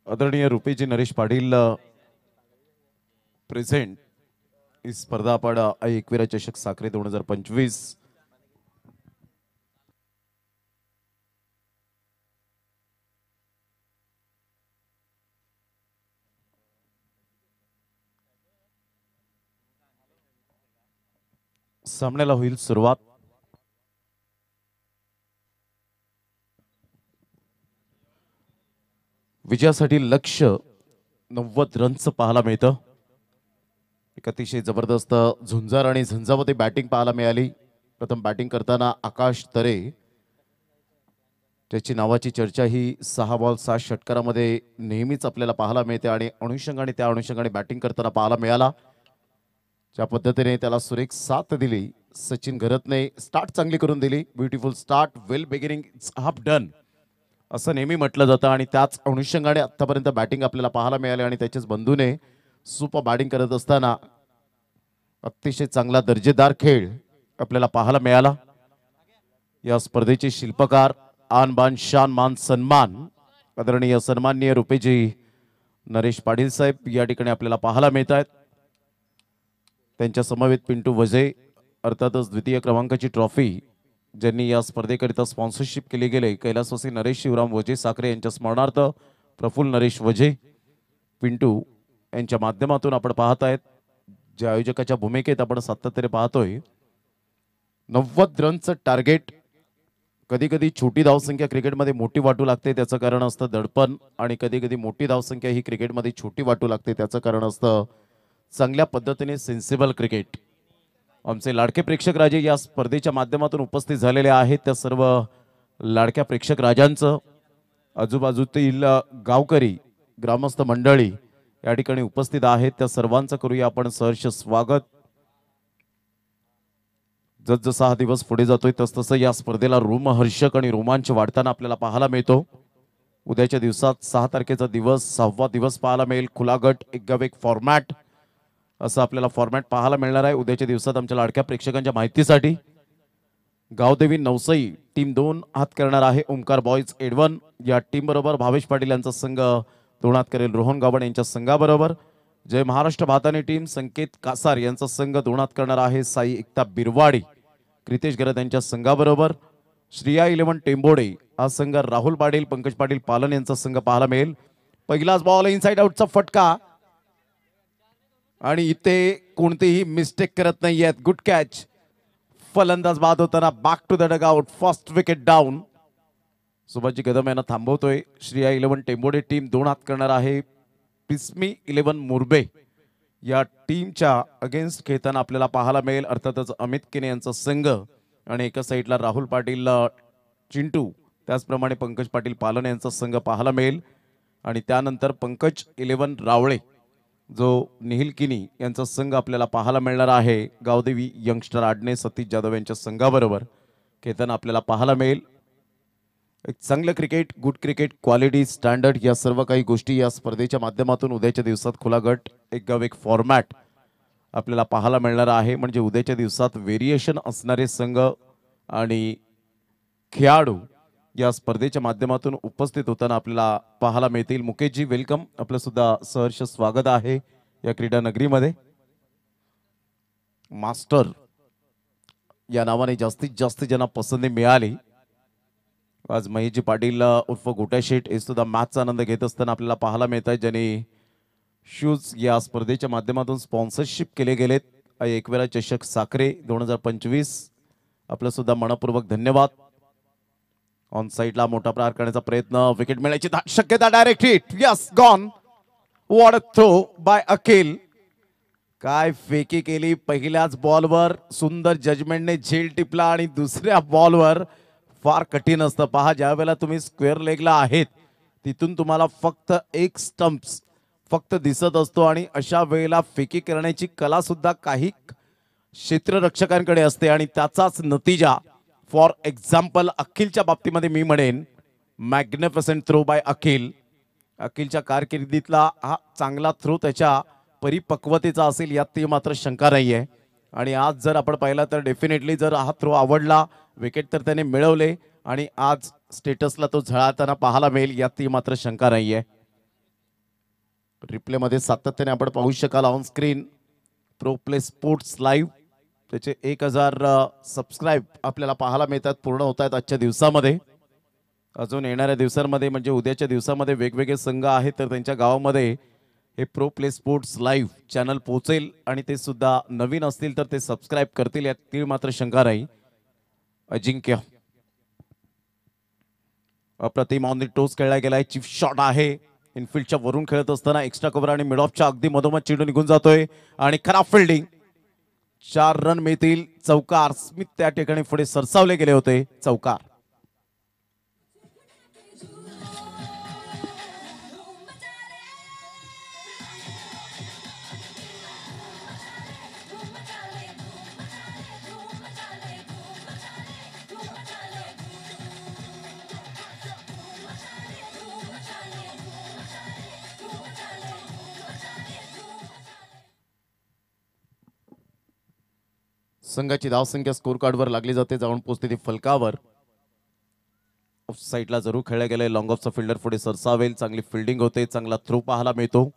आदरणीय रुपेजी नरेश पाटील प्रेझेंट इस स्पर्धा आपण एकविरा चषक साखरे 2025 सामन्याला होईल सुरुवात। विजयासाठी लक्ष्य 90 रन्स पाहायला मिळतं। एक अतिशय जबरदस्त झुंजार आणि झंझावती बॅटिंग पाहायला मिळाली। प्रथम बॅटिंग करताना आकाश तरे, त्याची नावाची चर्चा ही 6 बॉल 6 षटकारामध्ये नेहमीच आपल्याला पाहायला मिळते आणि अनुषंगाने त्या अनुषंगाने बॅटिंग करताना पाहायला मिळाला। ज्या पद्धतीने त्याला सुरेख साथ दिली सचिन घरतने, स्टार्ट चांगली करून दिली। Beautiful start, well beginning, it's half done असं नेहमी म्हटलं जातं आणि त्याच अनुषंगाने आतापर्यंत बॅटिंग आपल्याला पाहायला मिळाली आणि त्याच्याच बंधूने सुपर बॅटिंग करत असताना अतिशय चांगला दर्जेदार खेळ आपल्याला पाहायला मिळाला। या स्पर्धेचे शिल्पकार आन बान शान मान सन्मान आदरणीय सन्माननीय रुपेजी नरेश पाटील साहेब या ठिकाणी आपल्याला पाहायला मिळत आहेत। त्यांच्या समवेत पिंटू वजे, अर्थातच द्वितीय क्रमांकाची ट्रॉफी ज्यांनी या स्पर्धेकरिता स्पॉन्सरशिप केली गेले कैलासवासी नरेश शिवराम वजे साखरे यांच्या स्मरणार्थ प्रफुल्ल नरेश वजे पिंटू यांच्या माध्यमातून आपण पाहत आहेत। ज्या आयोजकाच्या भूमिकेत आपण सातत्याने पाहतोय 90 रनचं टार्गेट। कधी कधी छोटी धावसंख्या क्रिकेटमध्ये मोठी वाटू लागते, त्याचं कारण असतं दडपण, आणि कधी कधी मोठी धावसंख्या ही क्रिकेटमध्ये छोटी वाटू लागते, त्याचं कारण असतं चांगल्या पद्धतीने सेन्सिबल क्रिकेट। आमचे लाडके प्रेक्षक राजे या स्पर्धेच्या माध्यमातून उपस्थित झालेले आहेत, त्या सर्व लाडक्या प्रेक्षक राजांचं आजूबाजूतील गावकरी ग्रामस्थ मंडळी या ठिकाणी उपस्थित आहेत, त्या सर्वांचं करूया आपण सहर्ष स्वागत. जसजसा हा दिवस पुढे जातोय तसतसं या स्पर्धेला रोमहर्षक आणि रोमांच वाढताना आपल्याला पाहायला मिळतो. उद्याच्या दिवसात 6 तारखेचा दिवस 6वा दिवस पाहायला मिळेल. खुला गट एक गाव एक फॉर्मॅट असं आपल्याला फॉर्मॅट पाहायला मिळणार आहे. उद्याच्या दिवसात आमच्या लाडक्या प्रेक्षकांच्या माहितीसाठी गावदेवी नवसई टीम 2 हात करणार आहे. ओमकार बॉयज एडवन या टीम बरोबर भावेश पाटील यांचा संघ 2 हात करेल रोहन गावण यांच्या संघाबरोबर. जय महाराष्ट्र भाताने टीम संकेत कासार यांचा संघ 2 हात करणार आहे. साई एकता बिरवाडी क्रितेश गरद यांच्या संघाबरोबर. श्रिया 11 टेंबोडे हा संघ राहुल पाटील पंकज पाटील पालन यांचा संघ पाहायला मिळेल. पहिलाच बॉल इनसाइड आउटचा फटका आणि इथे कोणतेही मिस्टेक करत नाहीयेत. Good catch. फलंदाज बाद होताना back to the dugout. First wicket down. Subhashji Kadam यांना थांबवतोय. श्रिया 11 टेंबोडे टीम 2 हात करणार आहे. पिस्मी 11 मुरबे या टीमच्या अगेन्स्ट खेळताना आपल्याला पाहायला मिळेल. अर्थातच अमित केने यांचा संघ आणि एका साईडला राहुल पाटील चिंटू त्याचप्रमाणे पंकज पाटील पालन यांचा संघ पाहायला मिळेल. आणि त्यानंतर पंकज 11 रावळे जो निहिल किनी यांचा संघ आपल्याला पाहायला मिळणार आहे. गावदेवी यंगस्टर आडणे सतीश जाधव यांच्या संघाबरोबर खेळताना आपल्याला पाहायला मिळेल. एक चांगलं cricket, good cricket, quality, standard या सर्व काही गोष्टी या स्पर्धेच्या माध्यमातून उद्याच्या दिवसात खुला गट एक गाव एक फॉर्मॅट आपल्याला पाहायला मिळणार आहे. म्हणजे उद्याच्या दिवसात व्हेरिएशन असणारे संघ आणि खेळाडू या स्पर्धेच्या माध्यमातून उपस्थित होताना आपल्याला पाहायला मिळतील. मुकेशजी वेलकम, आपलं सुद्धा सहर्ष स्वागत आहे या क्रीडा नगरीमध्ये. मास्टर या नावाने जास्तीत जास्त ज्यांना पसंती मिळाली. आज महेशजी पाटील उर्फ गोट्या शेठ हे सुद्धा मॅचचा आनंद घेत असताना आपल्याला पाहायला मिळत आहे. ज्यांनी शूज या स्पर्धेच्या माध्यमातून स्पॉन्सरशिप केले गेलेत. एकवेळा चषक साखरे 2025 आपलं सुद्धा मनपूर्वक धन्यवाद. ऑन साइडला मोठा प्रहार करण्याचा प्रयत्न, विकेट मिळण्याची शक्यता, direct hit, yes gone. What a throw by Akhil. काय फेकी केली पहिल्याच बॉलवर. सुंदर जजमेंटने झेल टिपला आणि दुसऱ्या बॉलवर फार कठीण असतं. पहा, ज्या वेळेला तुम्ही स्क्वेअर लेगला आहेत तिथून तुम्हाला फक्त एक स्टंप्स फक्त दिसत असतो आणि अशा वेळेला फेकी करण्याची कला सुद्धा काही क्षेत्ररक्षकांकडे असते आणि त्याचाच नतीजा फॉर एक्झाम्पल अखिलच्या बाबतीमध्ये मी म्हणेन मॅग्निफिसंट थ्रो बाय अखिल. अखिलच्या कारकिर्दीतला हा चांगला थ्रो त्याच्या परिपक्वतेचा असेल यात ती मात्र शंका नाही आहे. आणि आज जर आपण पाहिलं तर डेफिनेटली जर हा थ्रो आवडला, विकेट तर त्याने मिळवले आणि आज स्टेटसला तो झळाळताना पाहायला मिळेल यात ती मात्र शंका नाही आहे. रिप्ले मध्ये सातत्याने आपण पाहू शकाल on screen pro play sports live. त्याचे 1000 सबस्क्राईब आपल्याला पाहायला मिळतात, पूर्ण होत आहेत आजच्या दिवसामध्ये. अजून येणाऱ्या दिवसांमध्ये म्हणजे उद्याच्या दिवसामध्ये वेगवेगळे संघ आहेत तर त्यांच्या गावामध्ये हे pro play sports live channel पोहोचेल आणि ते सुद्धा नवीन असतील तर ते सबस्क्राईब करतील यात ती मात्र शंका नाही. अजिंक्य अप्रतिम ऑन द टोस खेळला गेलाय. चिप शॉट आहे. इनफिल्डच्या वरून खेळत असताना एक्स्ट्रा कव्हर आणि मिड ऑफच्या अगदी मधोमध चेंडू निघून जातोय आणि खराब फिल्डिंग. 4 रन मिळतील. चौकार. स्मिथ त्या ठिकाणी पुढे सरसावले गेले होते. चौकार. संघाची धावसंख्या स्कोर कार्डवर लागली जाते. जाऊन पोहोचते ती फलकावर. ऑफ साईडला जरूर खेळला गेलाय. लॉंग ऑफचा फिल्डर पुढे सरसावेल. चांगली फिल्डिंग होते. चांगला थ्रो पाहायला मिळतो.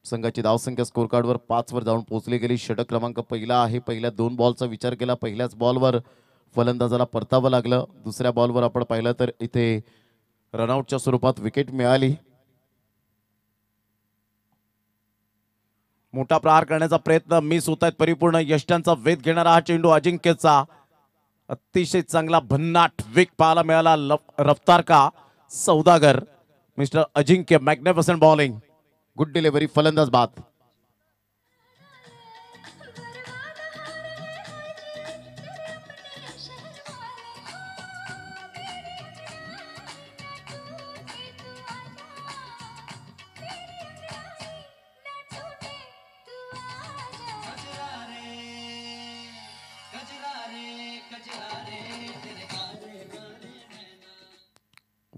संघाची धावसंख्या स्कोर कार्डवर 5 वर जाऊन पोहोचली गेली. षटक क्रमांक पहिला आहे. पहिल्या 2 बॉलचा विचार केला. पहिल्याच बॉलवर फलंदाजाला परतावं लागलं. दुसऱ्या बॉलवर आपण पाहिलं तर इथे रनआउटच्या स्वरूपात विकेट मिळाली. मोठा प्रहार करण्याचा प्रयत्न मिस होत आहेत. परिपूर्ण यष्टांचा वेध घेणारा हा चेंडू अजिंक्यचा. अतिशय चांगला भन्नाट वेग पाहायला मिळाला. रफ्तार का सौदागर mister Ajinkya. Magnificent bowling. Good delivery. फलंदाज बाद.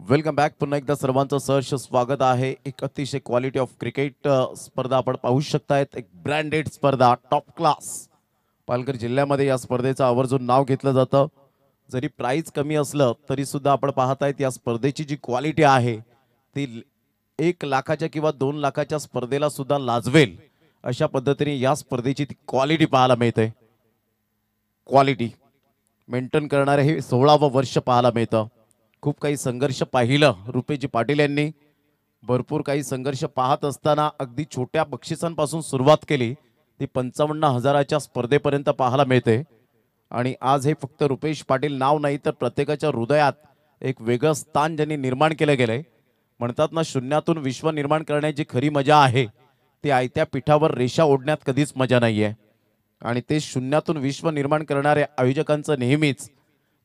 Welcome back. पुन्हा एकदा सर्वांचं सहर्ष स्वागत आहे. एक अतिशय क्वालिटी ऑफ क्रिकेट स्पर्धा आपण पाहू शकतायत. एक ब्रँडेड स्पर्धा, टॉप क्लास. पालघर जिल्ह्यामध्ये या स्पर्धेचं आवर्जून नाव घेतलं जातं. जरी प्राइस कमी असलं तरी सुद्धा आपण पाहतायत या स्पर्धेची जी क्वालिटी आहे ती 1 लाखाच्या किंवा 2 लाखाच्या स्पर्धेला सुद्धा लाजवेल अशा पद्धतीने या स्पर्धेची ती क्वालिटी पाहायला मिळते. क्वालिटी मेंटेन करणारे हे 16वं वर्ष पाहायला मिळतं. खूप काही संघर्ष पाहिलं रुपेजी पाटील यांनी. भरपूर काही संघर्ष पाहत असताना अगदी छोट्या बक्षिसांपासून सुरुवात केली ती 55,000च्या स्पर्धेपर्यंत पाहायला मिळते. आणि आज हे फक्त रुपेश पाटील नाव नाही तर प्रत्येकाच्या हृदयात एक वेगळं स्थान ज्यांनी निर्माण केलं गेलंय. म्हणतात ना, शून्यातून विश्व निर्माण करण्याची खरी मजा आहे ती आयत्या पिठावर रेषा ओढण्यात कधीच मजा नाहीये. आणि ते शून्यातून विश्व निर्माण करणाऱ्या आयोजकांचं नेहमीच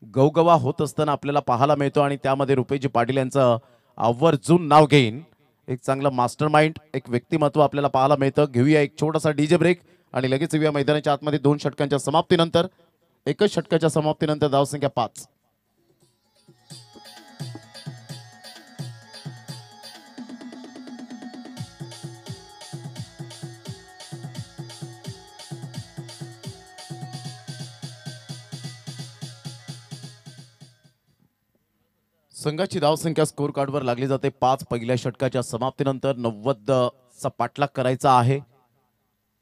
गवगवा होत असताना आपल्याला पाहायला मिळतो. आणि त्यामध्ये रुपेजी पाटील यांचं आवर्जून नाव घेईन एक चांगलं मास्टर माइंड, एक व्यक्तिमत्व आपल्याला पाहायला मिळतं. घेऊया एक छोटासा डीजे ब्रेक आणि लगेच येऊया मैदानाच्या आतमध्ये. 2 षटकांच्या समाप्तीनंतर, एकच षटकाच्या समाप्तीनंतर धावसंख्या 5. संघाची धावसंख्या स्कोर कार्डवर लागली जाते 5. पहिल्या षटकाच्या समाप्तीनंतर 90चा पाठलाग करायचा आहे.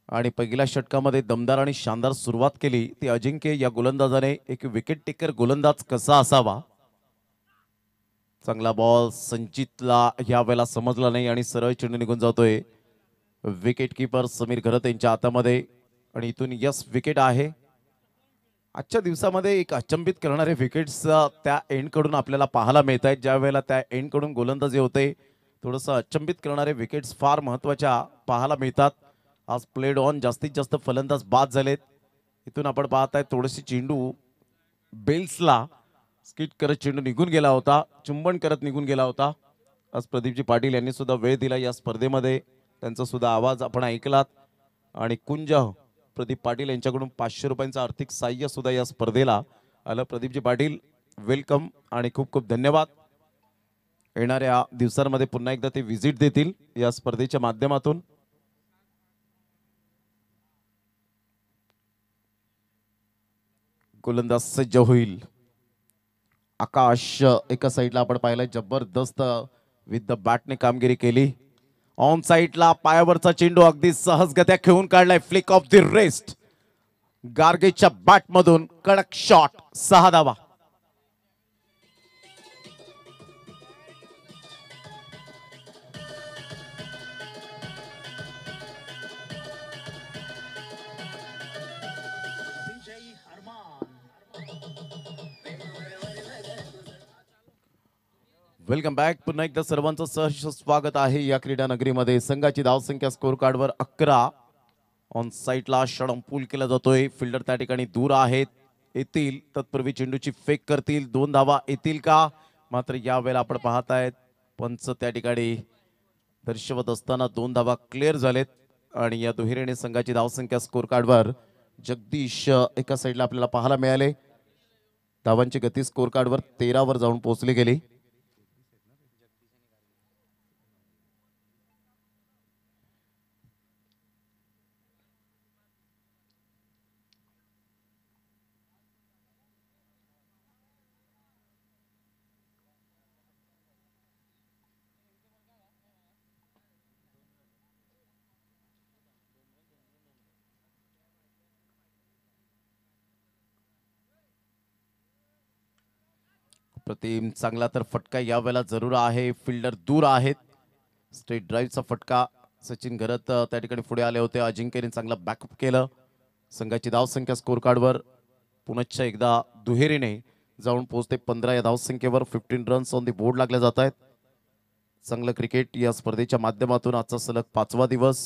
आणि पहिल्या षटकामध्ये दमदार आणि शानदार सुरुवात केली ती अजिंक्य या गोलंदाजाने. एक विकेट टेकर गोलंदाज कसा असावा. चांगला बॉल संचितला या वेळेला समजला नाही आणि सरळ चेंडू निघून जातोय विकेट किपर समीर घरत यांच्या हातामध्ये. आणि इथून यस विकेट आहे. आजच्या दिवसामध्ये एक अचंबित करणारे विकेट्स त्या एंड कडून आपल्याला पाहायला मिळत आहेत. ज्या वेळेला त्या एंड कडून गोलंदाजी होते थोडंसं अचंबित करणारे विकेट्स फार महत्त्वाच्या पाहायला मिळतात. आज प्लेड ऑन जास्तीत जास्त फलंदाज बाद झालेत. इथून आपण पाहताय थोडीशी चेंडू बेल्सला स्किट करत चेंडू निघून गेला होता, चुंबन करत निघून गेला होता. आज प्रदीपजी पाटील यांनी सुद्धा वेळ दिला या स्पर्धेमध्ये. त्यांचा सुद्धा आवाज आपण ऐकलात. आणि कुंज प्रदीप पाटील यांच्याकडून 500 रुपयांचं आर्थिक साह्य सुद्धा या स्पर्धेला आलं. प्रदीपजी पाटील वेलकम आणि खूप खूप धन्यवाद. येणाऱ्या दिवसांमध्ये पुन्हा एकदा ते व्हिजिट देतील या स्पर्धेच्या माध्यमातून. गोलंदाज सज्ज होईल. आकाश एका साईडला आपण पाहिलं जबरदस्त विथ द बॅटने कामगिरी केली. ऑन साईडला पायावरचा चेंडू अगदी सहजगत्या खेळून काढलाय. फ्लिक ऑफ द रेस्ट गार्गेजच्या बॅट मधून कडक शॉट. 6 धावा. Welcome back. पुन्हा एकदा सर्वांचं सहर्ष स्वागत आहे या क्रीडा नगरीमध्ये. संघाची धावसंख्या स्कोर कार्डवर 11. ऑन साईडला षडम पूल केला जातोय. फिल्डर त्या ठिकाणी दूर आहेत. येतील तत्पूर्वी चेंडूची फेक करतील. 2 धावा येतील का. मात्र यावेळेला आपण पाहतायत पंच त्या ठिकाणी दर्शवत असताना 2 धावा क्लिअर झालेत. आणि या दुहेरीने संघाची धावसंख्या स्कोर कार्डवर जगदीश एका साईडला आपल्याला पाहायला मिळाले. धावांची गती स्कोर कार्डवर 13 वर जाऊन पोहोचली गेली. प्रतिम चांगला तर फटका यावेळेला जरूर आहे. फिल्डर दूर आहेत. स्ट्रेट ड्राईव्हचा फटका. सचिन घरत त्या ठिकाणी पुढे आले होते. अजिंक्यने चांगला बॅकअप केलं. संघाची धावसंख्या स्कोर कार्डवर पुनश्च एकदा दुहेरीने जाऊन पोहोचते 15 या धावसंख्येवर. 15 रन्स ऑन दी बोर्ड लागले जात आहेत. चांगलं क्रिकेट या स्पर्धेच्या माध्यमातून आजचा सलग 5वा दिवस.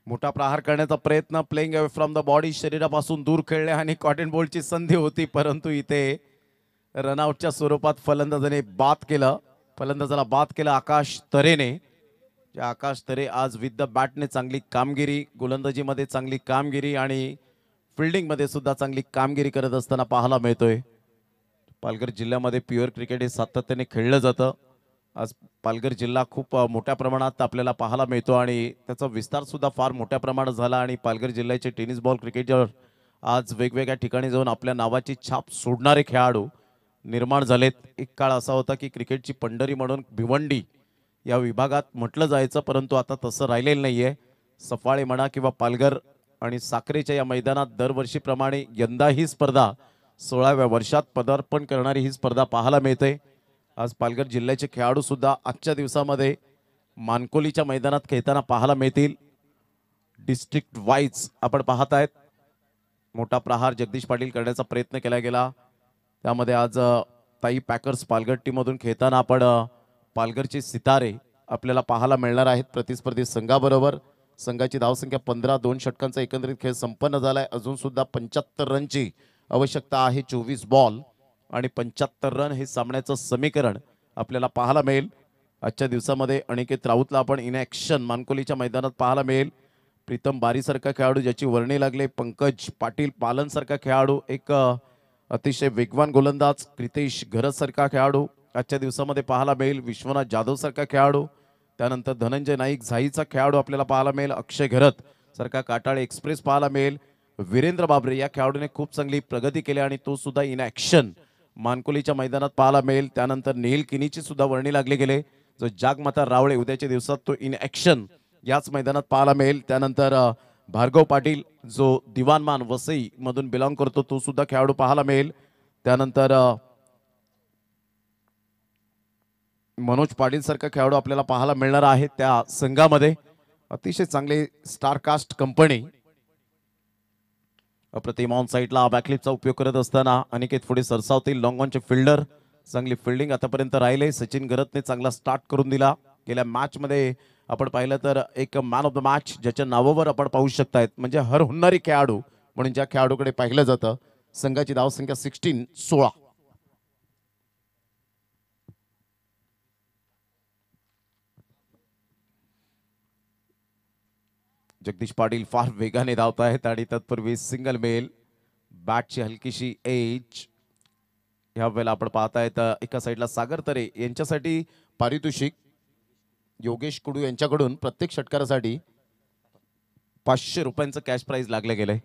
मोठा प्रहार करण्याचा प्रयत्न. Playing away from the body. शरीरापासून दूर खेळणे आणि कॉटन बॉलची संधी होती परंतु इथे रनआउटच्या स्वरूपात फलंदाजाने बाद केलं. फलंदाजाला बाद केलं आकाश तरेने. आकाश तरे आज विथ द बॅटने चांगली कामगिरी, गोलंदाजीमध्ये चांगली कामगिरी आणि फिल्डिंगमध्ये सुद्धा चांगली कामगिरी करत असताना पाहायला मिळतोय. पालघर जिल्ह्यामध्ये प्युअर क्रिकेट हे सातत्याने खेळलं जातं. आज पालघर जिल्हा खूप मोठ्या प्रमाणात आपल्याला पाहायला मिळतो आणि त्याचा विस्तार सुद्धा फार मोठ्या प्रमाणात झाला आणि पालघर जिल्ह्याचे टेनिस बॉल क्रिकेटर आज वेगवेगळ्या ठिकाणी जाऊन आपल्या नावाची छाप सोडणारे खेळाडू निर्माण झालेत. एक काळ असा होता की क्रिकेटची पंढरी म्हणून भिवंडी या विभागात म्हटलं जायचं, परंतु आता तसं राहिलेलं नाहीये. सफाळे म्हणा किंवा पालघर आणि साक्रेच्या या मैदानात दरवर्षीप्रमाणे यंदा ही स्पर्धा 16व्या वर्षात पदार्पण करणारी ही स्पर्धा पाहायला मिळते. आज पालघर जिल्ह्याचे खेळाडू सुद्धा आजच्या दिवसामध्ये मानकोलीच्या मैदानात खेळताना पाहायला मिळतील. डिस्ट्रिक्ट वाईज आपण पाहत आहेत. मोठा प्रहार जगदीश पाटील करण्याचा प्रयत्न केला गेला. त्यामध्ये आज ताई पॅकर्स पालघर टीममधून खेळताना आपण पालघरचे सितारे आपल्याला पाहायला मिळणार आहेत प्रतिस्पर्धी संघाबरोबर. संघाची धावसंख्या 15, 2 षटकांचा एकंदरीत खेळ संपन्न झालाय. अजून सुद्धा 75 रनची आवश्यकता आहे. 24 बॉल आणि 75 रन हे सामन्याचं समीकरण आपल्याला पाहायला मिळेल. आजच्या दिवसामध्ये अनिकेत राऊतला आपण इन ॲक्शन मानकोलीच्या मैदानात पाहायला मिळेल. प्रीतम बारीसारखा खेळाडू ज्याची वर्णी लागले, पंकज पाटील पालनसारखा खेळाडू, एक अतिशय वेगवान गोलंदाज क्रितेश घरतसारखा खेळाडू आजच्या दिवसामध्ये पाहायला मिळेल. विश्वनाथ जाधव सारखा खेळाडू, त्यानंतर धनंजय नाईक झाईचा खेळाडू आपल्याला पाहायला मिळेल. अक्षय घरत सारखा काटाळे एक्सप्रेस पाहायला मिळेल. वीरेंद्र बाबरे या खेळाडूने खूप चांगली प्रगती केली आणि तो सुद्धा इन ॲक्शन मानकोलीच्या मैदानात पाहायला मिळेल. त्यानंतर नील किनीची सुद्धा वर्णी लागले गेले. जो जागमाता रावळे उद्याच्या दिवसात तो इन ॲक्शन याच मैदानात पाहायला मिळेल. त्यानंतर भार्गव पाटील जो दिवानमान वसई मधून बिलॉंग करतो तो सुद्धा खेळाडू पाहायला मिळेल. त्यानंतर मनोज पाटील सारखा खेळाडू आपल्याला पाहायला मिळणार आहे त्या संघामध्ये. अतिशय चांगले स्टारकास्ट कंपनी अप्रतिम ऑन साईडला बॅकलिपचा उपयोग करत असताना अनिकेत पुढे सरसावतील. लॉंग ऑनचे फिल्डर चांगली फिल्डिंग आतापर्यंत राहिले. सचिन घरतने चांगला स्टार्ट करून दिला. गेल्या मॅच मध्ये आपण पाहिलं तर एक मॅन ऑफ द मॅच ज्याच्या नावावर आपण पाहू शकतायत, म्हणजे हर हुन्नरी खेळाडू म्हणून ज्या खेळाडूकडे पाहिलं जातं. संघाची धावसंख्या 16. जगदीश पाटील फार वेगाने धावत आहेत आणि तत्पूर्वी सिंगल मेल. बॅटची हलकीशी एज ह्या वेळेला आपण पाहतायत. एका साईडला सागर तरे यांच्यासाठी पारितोषिक योगेश कुडू यांच्याकडून प्रत्येक षटकारासाठी 500 रुपयांचं कॅश प्राइज लागले गेले.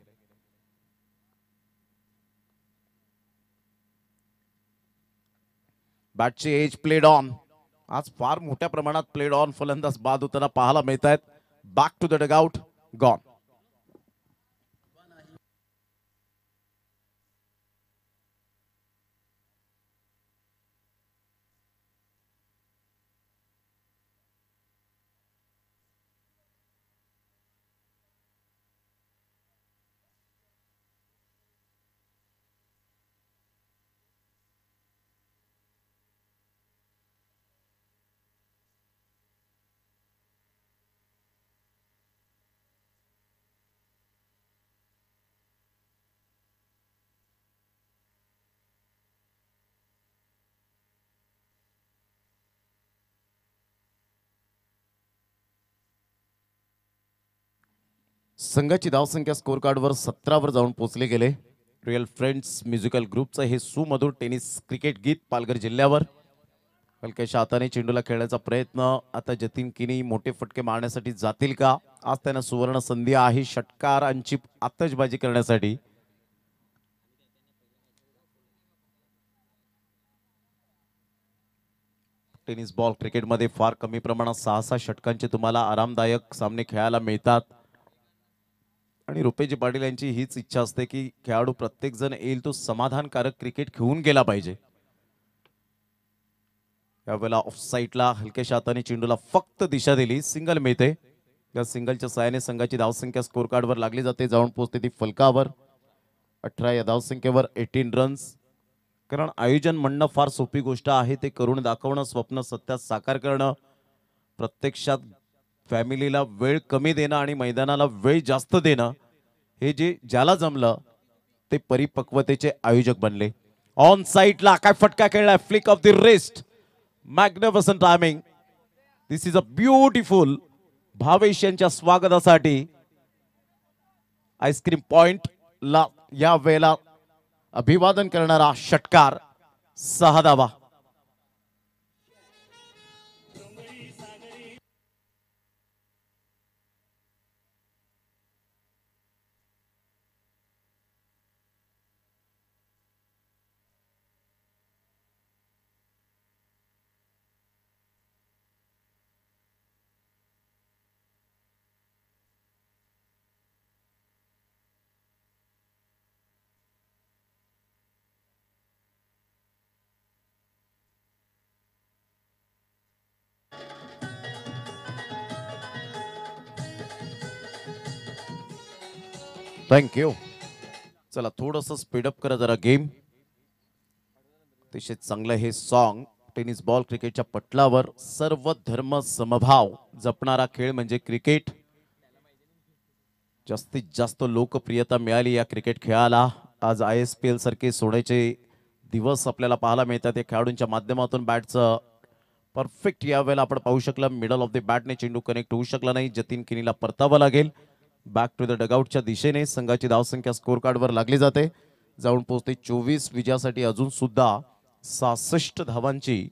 बॅटची एज प्लेड ऑन. आज फार मोठ्या प्रमाणात प्लेड ऑन फलंदाज बाद होताना पाहायला मिळत आहेत. Back to the dugout gone. संघाची धावसंख्या स्कोर कार्डवर 17 वर जाऊन पोहोचले गेले. रिअल फ्रेंड्स म्युझिकल ग्रुपचं हे सुमधुर टेनिस क्रिकेट गीत पालघर जिल्ह्यावर. हलक्याशा हाताने चेंडूला खेळण्याचा प्रयत्न. आता जतीन किनी मोठे फटके मारण्यासाठी जातील का? आज त्यांना सुवर्ण संधी आहे षटकारांची आतषबाजी करण्यासाठी. टेनिस बॉल क्रिकेटमध्ये फार कमी प्रमाणात 6-6 षटकांचे तुम्हाला आरामदायक सामने खेळायला मिळतात आणि रुपेजी पाटील यांची हीच इच्छा असते की खेळाडू प्रत्येक जण येईल तो समाधानकारक क्रिकेट खेळून गेला पाहिजे. यावेळेला ऑफ साईडला हलक्याशा हाताने चेंडूला फक्त दिशा दिली. सिंगल मिळते. या सिंगलच्या सहाय्याने संघाची धावसंख्या स्कोर कार्डवर लागली जाते. जाऊन पोहोचते ती फलकावर. 18 या धावसंख्येवर 18 रन्स. कारण आयोजन म्हणणं फार सोपी गोष्ट आहे, ते करून दाखवणं, स्वप्न सत्यात साकार करणं, प्रत्यक्षात फॅमिलीला वेळ कमी देणं आणि मैदानाला वेळ जास्त देणं, हे जे ज्याला जमलं ते परिपक्वतेचे आयोजक बनले. ऑन साईडला काय फटका खेळलाय, flick off the wrist, magnificent timing. This is a beautiful. Bhavesh यांच्या स्वागतासाठी आईस्क्रीम पॉइंट ला या वेळेला अभिवादन करणारा षटकार, 6 धावा. थँक्यू. चला थोडंसं स्पीडअप करा जरा गेम. अतिशय चांगलं हे सॉन्ग. टेनिस बॉल क्रिकेटच्या पटलावर सर्व धर्म समभाव जपणारा खेळ म्हणजे क्रिकेट. जास्तीत जास्त लोकप्रियता मिळाली या क्रिकेट खेळाला. आज ISPL सारखे सोडायचे दिवस आपल्याला पाहायला मिळतात. या खेळाडूंच्या माध्यमातून बॅटचं परफेक्ट यावेळेला आपण पाहू शकला. मिडल ऑफ द बॅटने चेंडू कनेक्ट होऊ शकला नाही. जतीन किनीला परतावं लागेल. बॅक टू द डगआउटच्या दिशेने संघाची धावसंख्या स्कोर कार्डवर लागली जाते. जाऊन पोहोचते 24. विजयासाठी अजून सुद्धा 66 धावांची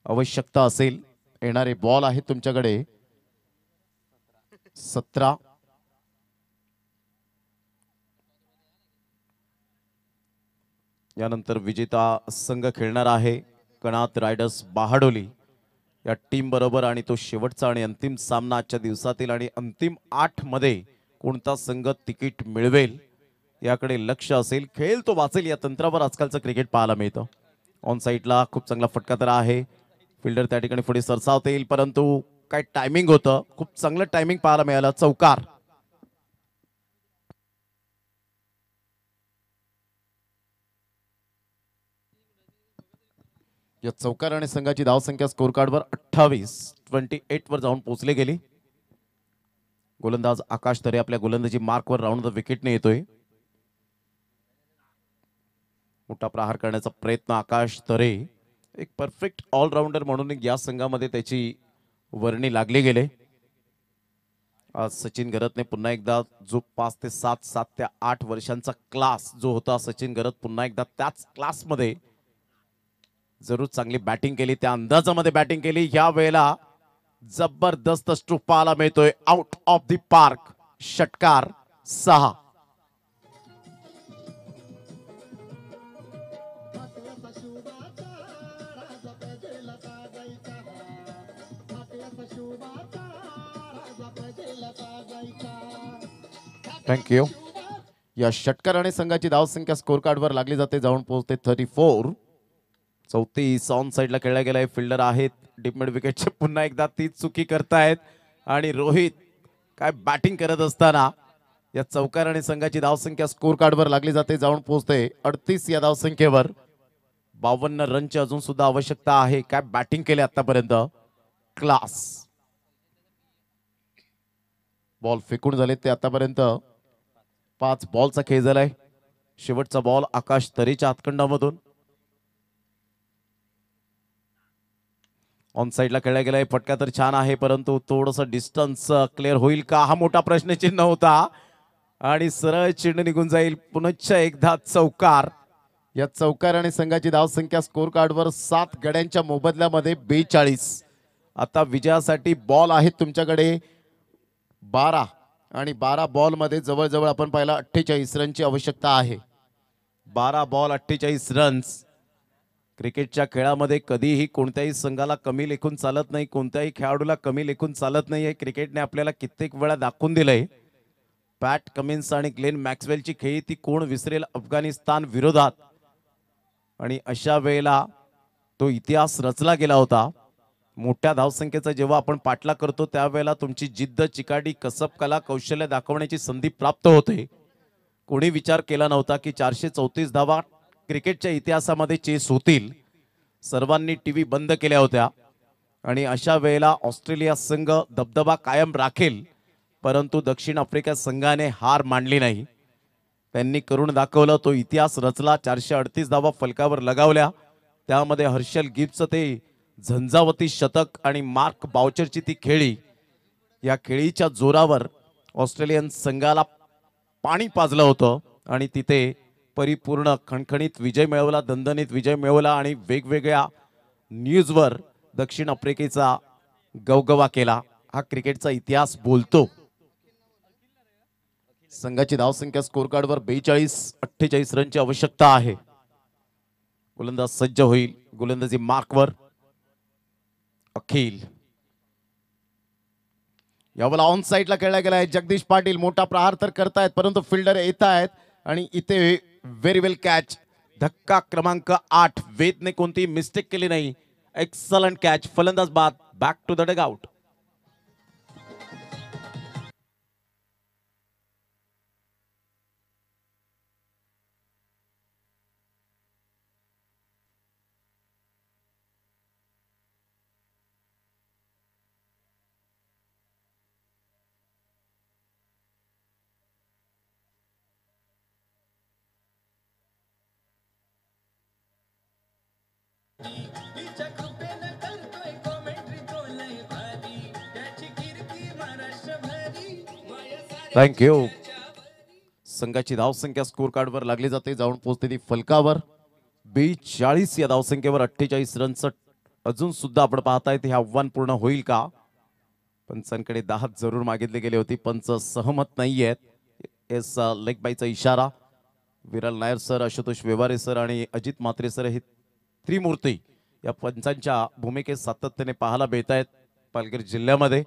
आवश्यकता असेल. येणारे बॉल आहेत तुमच्याकडे 17. यानंतर विजेता संघ खेळणार आहे कणात रायडर्स बहाडोली या टीम बरोबर. आणि तो शेवटचा आणि अंतिम सामना आजच्या दिवसातील. आणि अंतिम 8 मध्ये कोणता संघ तिकीट मिळवेल याकडे लक्ष असेल. खेळ तो वाचेल या तंत्रावर आजकालचं क्रिकेट पाहायला मिळतं. ऑन साईडला खूप चांगला फटका तर आहे. फिल्डर त्या ठिकाणी पुढे सरसावता येईल, परंतु काय टायमिंग होतं. खूप चांगलं टायमिंग पाहायला मिळालं. चौकार. या चौकाराने संघाची धावसंख्या स्कोर कार्डवर 28 वर जाऊन पोहोचले गेली. गोलंदाज आकाश तरे आपल्या गोलंदाजी मार्कवर राऊंड द विकेटने येतोय. मोठा प्रहार करण्याचा प्रयत्न आकाश तरे. एक परफेक्ट ऑलराऊंडर म्हणून या संघामध्ये त्याची वर्णी लागली गेले. आज सचिन गरतने पुन्हा एकदा जो 5 ते 7, 7 ते 8 वर्षांचा क्लास जो होता, सचिन गरत पुन्हा एकदा त्याच क्लासमध्ये जरूर चांगली बॅटिंग केली. त्या अंदाजामध्ये बॅटिंग केली. या वेळेला जबरदस्त स्ट्रोक पाहायला मिळतोय. Out of the park. षटकार 6. थँक्यू. या षटकाराने संघाची धावसंख्या स्कोर कार्डवर लागली जाते. जाऊन पोहोचते 34. 34 ऑन साईडला खेळला गेलाय. फिल्डर आहेत डीप मिड विकेटचे. पुन्हा एकदा तीच चुकी करतायत. आणि रोहित काय बॅटिंग करत असताना या चौकाराने संघाची धावसंख्या स्कोर कार्डवर लागली जाते. जाऊन पोहोचते 38 या धावसंख्येवर. 52 रनची अजून सुद्धा आवश्यकता आहे. काय बॅटिंग केले आतापर्यंत. क्लास. बॉल फेकून झाले ते आतापर्यंत 5 बॉलचा खेळ झालाय. शेवटचा बॉल आकाश तरेच्या हातखंडामधून. ऑन साईडला खेळला गेलाय. फटका तर छान आहे, परंतु थोडस डिस्टन्स क्लिअर होईल का हा मोठा प्रश्नचिन्ह होता. आणि सरळ चेंडू निघून जाईल. पुनश्च एकदा चौकार. या चौकाराने संघाची धावसंख्या स्कोर कार्डवर 7 गड्यांच्या मोबदल्यामध्ये 42. आता विजयासाठी बॉल आहेत तुमच्याकडे 12. आणि 12 बॉल मध्ये जवळजवळ आपण पाहिला 48 रनची आवश्यकता आहे. 12 बॉल 48 रन्स. क्रिकेटच्या खेळामध्ये कधीही कोणत्याही संघाला कमी लेखून चालत नाही. कोणत्याही खेळाडूला कमी लेखून चालत नाही. हे क्रिकेटने आपल्याला कित्येक वेळा दाखवून दिलंय. पॅट कमिन्स आणि ग्लेन मॅक्सवेलची खेळी ती कोण विसरेल अफगाणिस्तान विरोधात. आणि अशा वेळेला तो इतिहास रचला गेला होता. मोठ्या धावसंख्येचा जेव्हा आपण पाठला करतो त्यावेळेला तुमची जिद्द, चिकाटी, कसब, कला, कौशल्य दाखवण्याची संधी प्राप्त होते. कोणी विचार केला नव्हता की 434 धावा क्रिकेटच्या इतिहासामध्ये चेस होतील. सर्वांनी टीव्ही बंद केल्या होत्या. आणि अशा वेळेला ऑस्ट्रेलिया संघ दबदबा कायम राखेल, परंतु दक्षिण आफ्रिका संघाने हार मानली नाही. त्यांनी करून दाखवलं. तो इतिहास रचला. 438 धावा फलकावर लगावल्या. त्यामध्ये हर्षल गिब्सचं ते झंझावती शतक आणि मार्क बाउचरची ती खेळी. या खेळीच्या जोरावर ऑस्ट्रेलियन संघाला पाणी पाजलं होतं आणि तिथे परिपूर्ण खणखणीत विजय मिळवला, दणदणीत विजय मिळवला आणि वेगवेगळ्या न्यूजवर दक्षिण आफ्रिकेचा गवगवा केला. हा क्रिकेटचा इतिहास बोलतो. संघाची धावसंख्या स्कोर कार्डवर 42-48 रनची आवश्यकता आहे. गोलंदाज सज्ज होईल. गोलंदाजी मार्कवर अखिल. यावेळेला ऑन साईडला खेळला गेला आहे. जगदीश पाटील मोठा प्रहार तर करतायत परंतु फिल्डर येत आहेत आणि इथे व्हेरी वेल कॅच. धक्का क्रमांक 8. वेदने कोणती मिस्टेक केली नाही. Excellent catch. फलंदाज बाद. Back to the dugout. तिच्या कृपेनं करतोय कॉमेंट्री तो लय भारी त्याची कीर्ती महाराष्ट्रभरी थँक्यू. संघाची धावसंख्या स्कोर कार्डवर लागली जाते. जाऊन पोहोचते ती फलकावर. 42 या धावसंख्येवर 48 रनचं अजून सुद्धा आपण पाहताय हे आव्हान पूर्ण होईल का. पंचांकडे 10 जरूर मागितले गेले होते. पंच सहमत नाहीयेत. एस लेग बायचा इशारा. विरल नायर सर, आशुतोष व्यवहारे सर आणि अजित म्हात्रे सर हे त्रिमूर्ती या पंचांच्या भूमिकेत सातत्याने पाहायला मिळत आहेत. पालघर जिल्ह्यामध्ये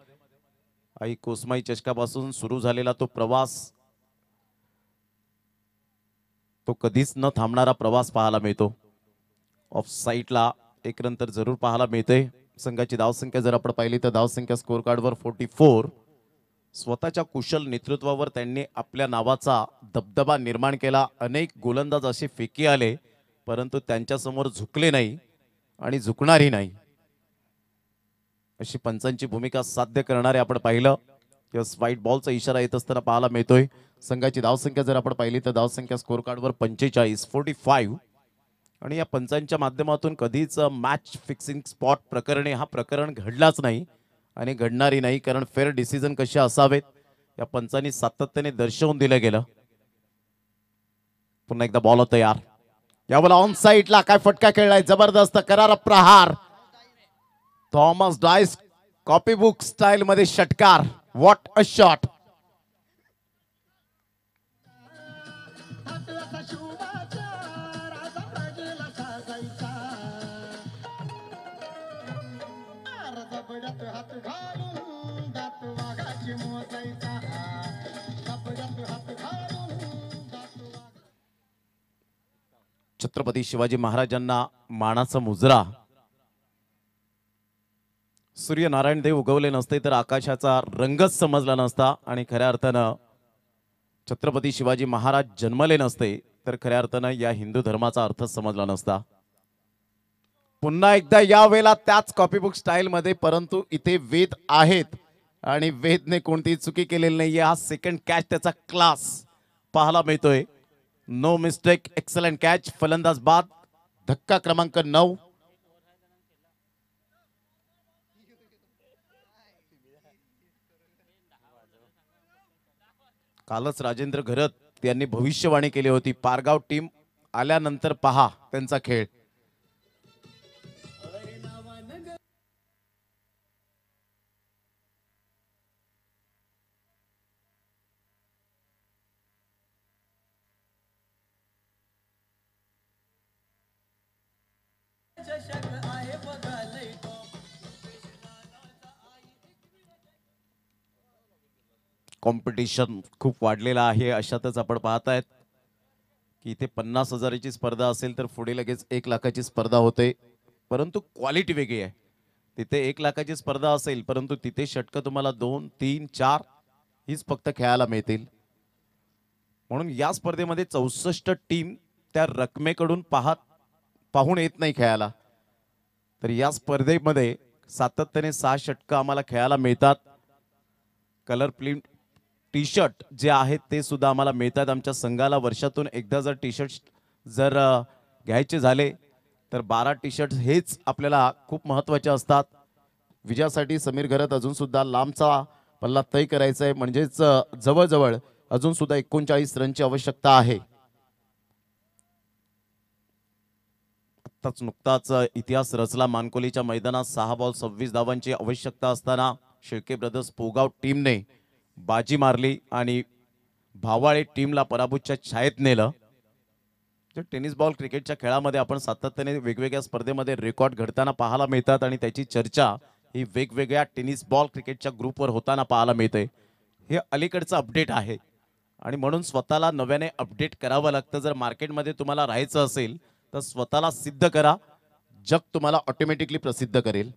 आई कोसमाई चषकापासून सुरू झालेला तो प्रवास, तो कधीच न थांबणारा प्रवास पाहायला मिळतो. ऑफ साईडला एक रन तर जरूर पाहायला मिळते. संघाची धावसंख्या जर आपण पाहिली तर धावसंख्या स्कोर कार्डवर 44. स्वतःच्या कुशल नेतृत्वावर त्यांनी आपल्या नावाचा दबदबा निर्माण केला. अनेक गोलंदाज असे फेकी आले परंतु त्यांच्या समोर झुकले नाही आणि झुकणारही नाही. अशी पंचांची भूमिका साध्य करणारे आपण पाहिलं. यस, व्हाईट बॉलचा इशारा येत असताना पाहायला मिळतोय. संघाची धावसंख्या जर आपण पाहिली तर धावसंख्या स्कोर कार्डवर 45 आणि या पंचांच्या माध्यमातून कधीच मॅच फिक्सिंग स्पॉट प्रकरणे हा प्रकरण घडलाच नाही आणि घडणारही नाही. कारण फेअर डिसिजन कसे असावेत या पंचांनी सातत्याने दर्शवून दिलं गेलं. पुन्हा एकदा बॉल तयार. यावेळेला ऑन साईडला काय फटका खेळलाय. जबरदस्त करारा प्रहार. Thomas Dias copy book style मध्ये षटकार. What a shot. Chhatrapati Shivaji महाराजांना मानाचा मुजरा. सूर्यनारायण देव उगवले नसते तर आकाशाचा रंगच समजला नसता आणि खऱ्या अर्थानं छत्रपती शिवाजी महाराज जन्मले नसते तर खऱ्या अर्थानं या हिंदू धर्माचा अर्थ समजला नसता. पुन्हा एकदा या वेळेला त्याच कॉपीबुक स्टाईल मध्ये परंतु इथे वेद आहेत आणि वेदने कोणतीही चुकी केलेली नाहीये. हा सेकंड कॅच त्याचा क्लास पाहायला मिळतोय. No mistake. Excellent catch. फलंदाज बाद. धक्का क्रमांक 9. कालच राजेंद्र घरत यांनी भविष्यवाणी केली होती. पारगाव टीम आल्यानंतर पहा त्यांचा खेळ. कॉम्पिटिशन खूप वाढलेला आहे. अशातच आपण पाहतायत की इथे 50,000ची स्पर्धा असेल तर पुढे लगेच 1 लाखाची स्पर्धा होते परंतु क्वालिटी वेगळी आहे. तिथे 1 लाखाची स्पर्धा असेल परंतु तिथे षटक तुम्हाला 2, 3, 4 हीच फक्त खेळायला मिळतील. म्हणून या स्पर्धेमध्ये 64 टीम त्या रकमेकडून पाहून येत नाही खेळायला. तर या स्पर्धेमध्ये सातत्याने 6 षटक आम्हाला खेळायला मिळतात. कलर प्रिंट टी शर्ट जे आहेत ते सुद्धा आम्हाला मिळतात. आमच्या संघाला वर्षातून एकदा जर टी शर्ट जर घ्यायचे झाले तर 12 टी शर्ट हेच आपल्याला खूप महत्त्वाचे असतात. विजयासाठी समीर घरत अजून सुद्धा लांबचा पल्ला तय करायचा आहे, म्हणजेच जवळजवळ अजून सुद्धा 39 रनची आवश्यकता आहे. नुकताच इतिहास रचला. मानकोलीच्या मैदानात 6 बॉल 26 धावांची आवश्यकता असताना शेळके ब्रदर्स पोगाव टीमने बाजी मारली आणि भावाळे टीमला पराभूतच्या छायेत नेलं. टेनिस बॉल क्रिकेटच्या खेळामध्ये आपण सातत्याने वेगवेगळ्या स्पर्धेमध्ये रेकॉर्ड घडताना पाहायला मिळतात आणि त्याची चर्चा ही वेगवेगळ्या टेनिस बॉल क्रिकेटच्या ग्रुपवर होताना पाहायला मिळते. हे अलीकडचं अपडेट आहे आणि म्हणून स्वतःला नव्याने अपडेट करावं लागतं. जर मार्केटमध्ये तुम्हाला राहायचं असेल तर स्वतःला सिद्ध करा, जग तुम्हाला ऑटोमॅटिकली प्रसिद्ध करेल.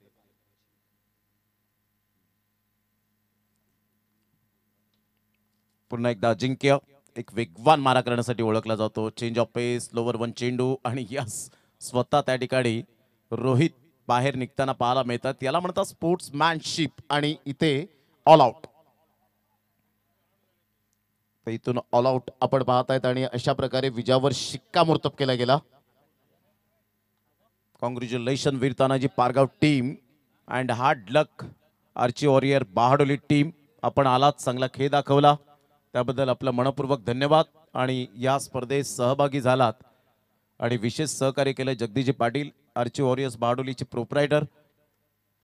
पुन्हा एकदा अजिंक्य एक वेगवान मारा करण्यासाठी ओळखला जातो. Change of pace, lower one चेंडू आणि यस स्वतः त्या ठिकाणी रोहित बाहेर निघताना पाहायला मिळतात. याला म्हणतात स्पोर्ट्समॅनशिप आणि इथे ऑल आउट. तर इथून ऑल आउट आपण पाहतायत आणि अशा प्रकारे विजयावर शिक्कामोर्तब केला गेला. Congratulation Veer Tanaji Pargaon team and hard luck Archi warrior Bahadoli team. आपण आलात, चांगला खेळ दाखवला, त्याबद्दल आपलं मनपूर्वक धन्यवाद. आणि या स्पर्धेत सहभागी झालात आणि विशेष सहकार्य केलं जगदीजी पाटील, आर्ची वॉरियर्स बहाडोलीचे प्रोप्रायटर.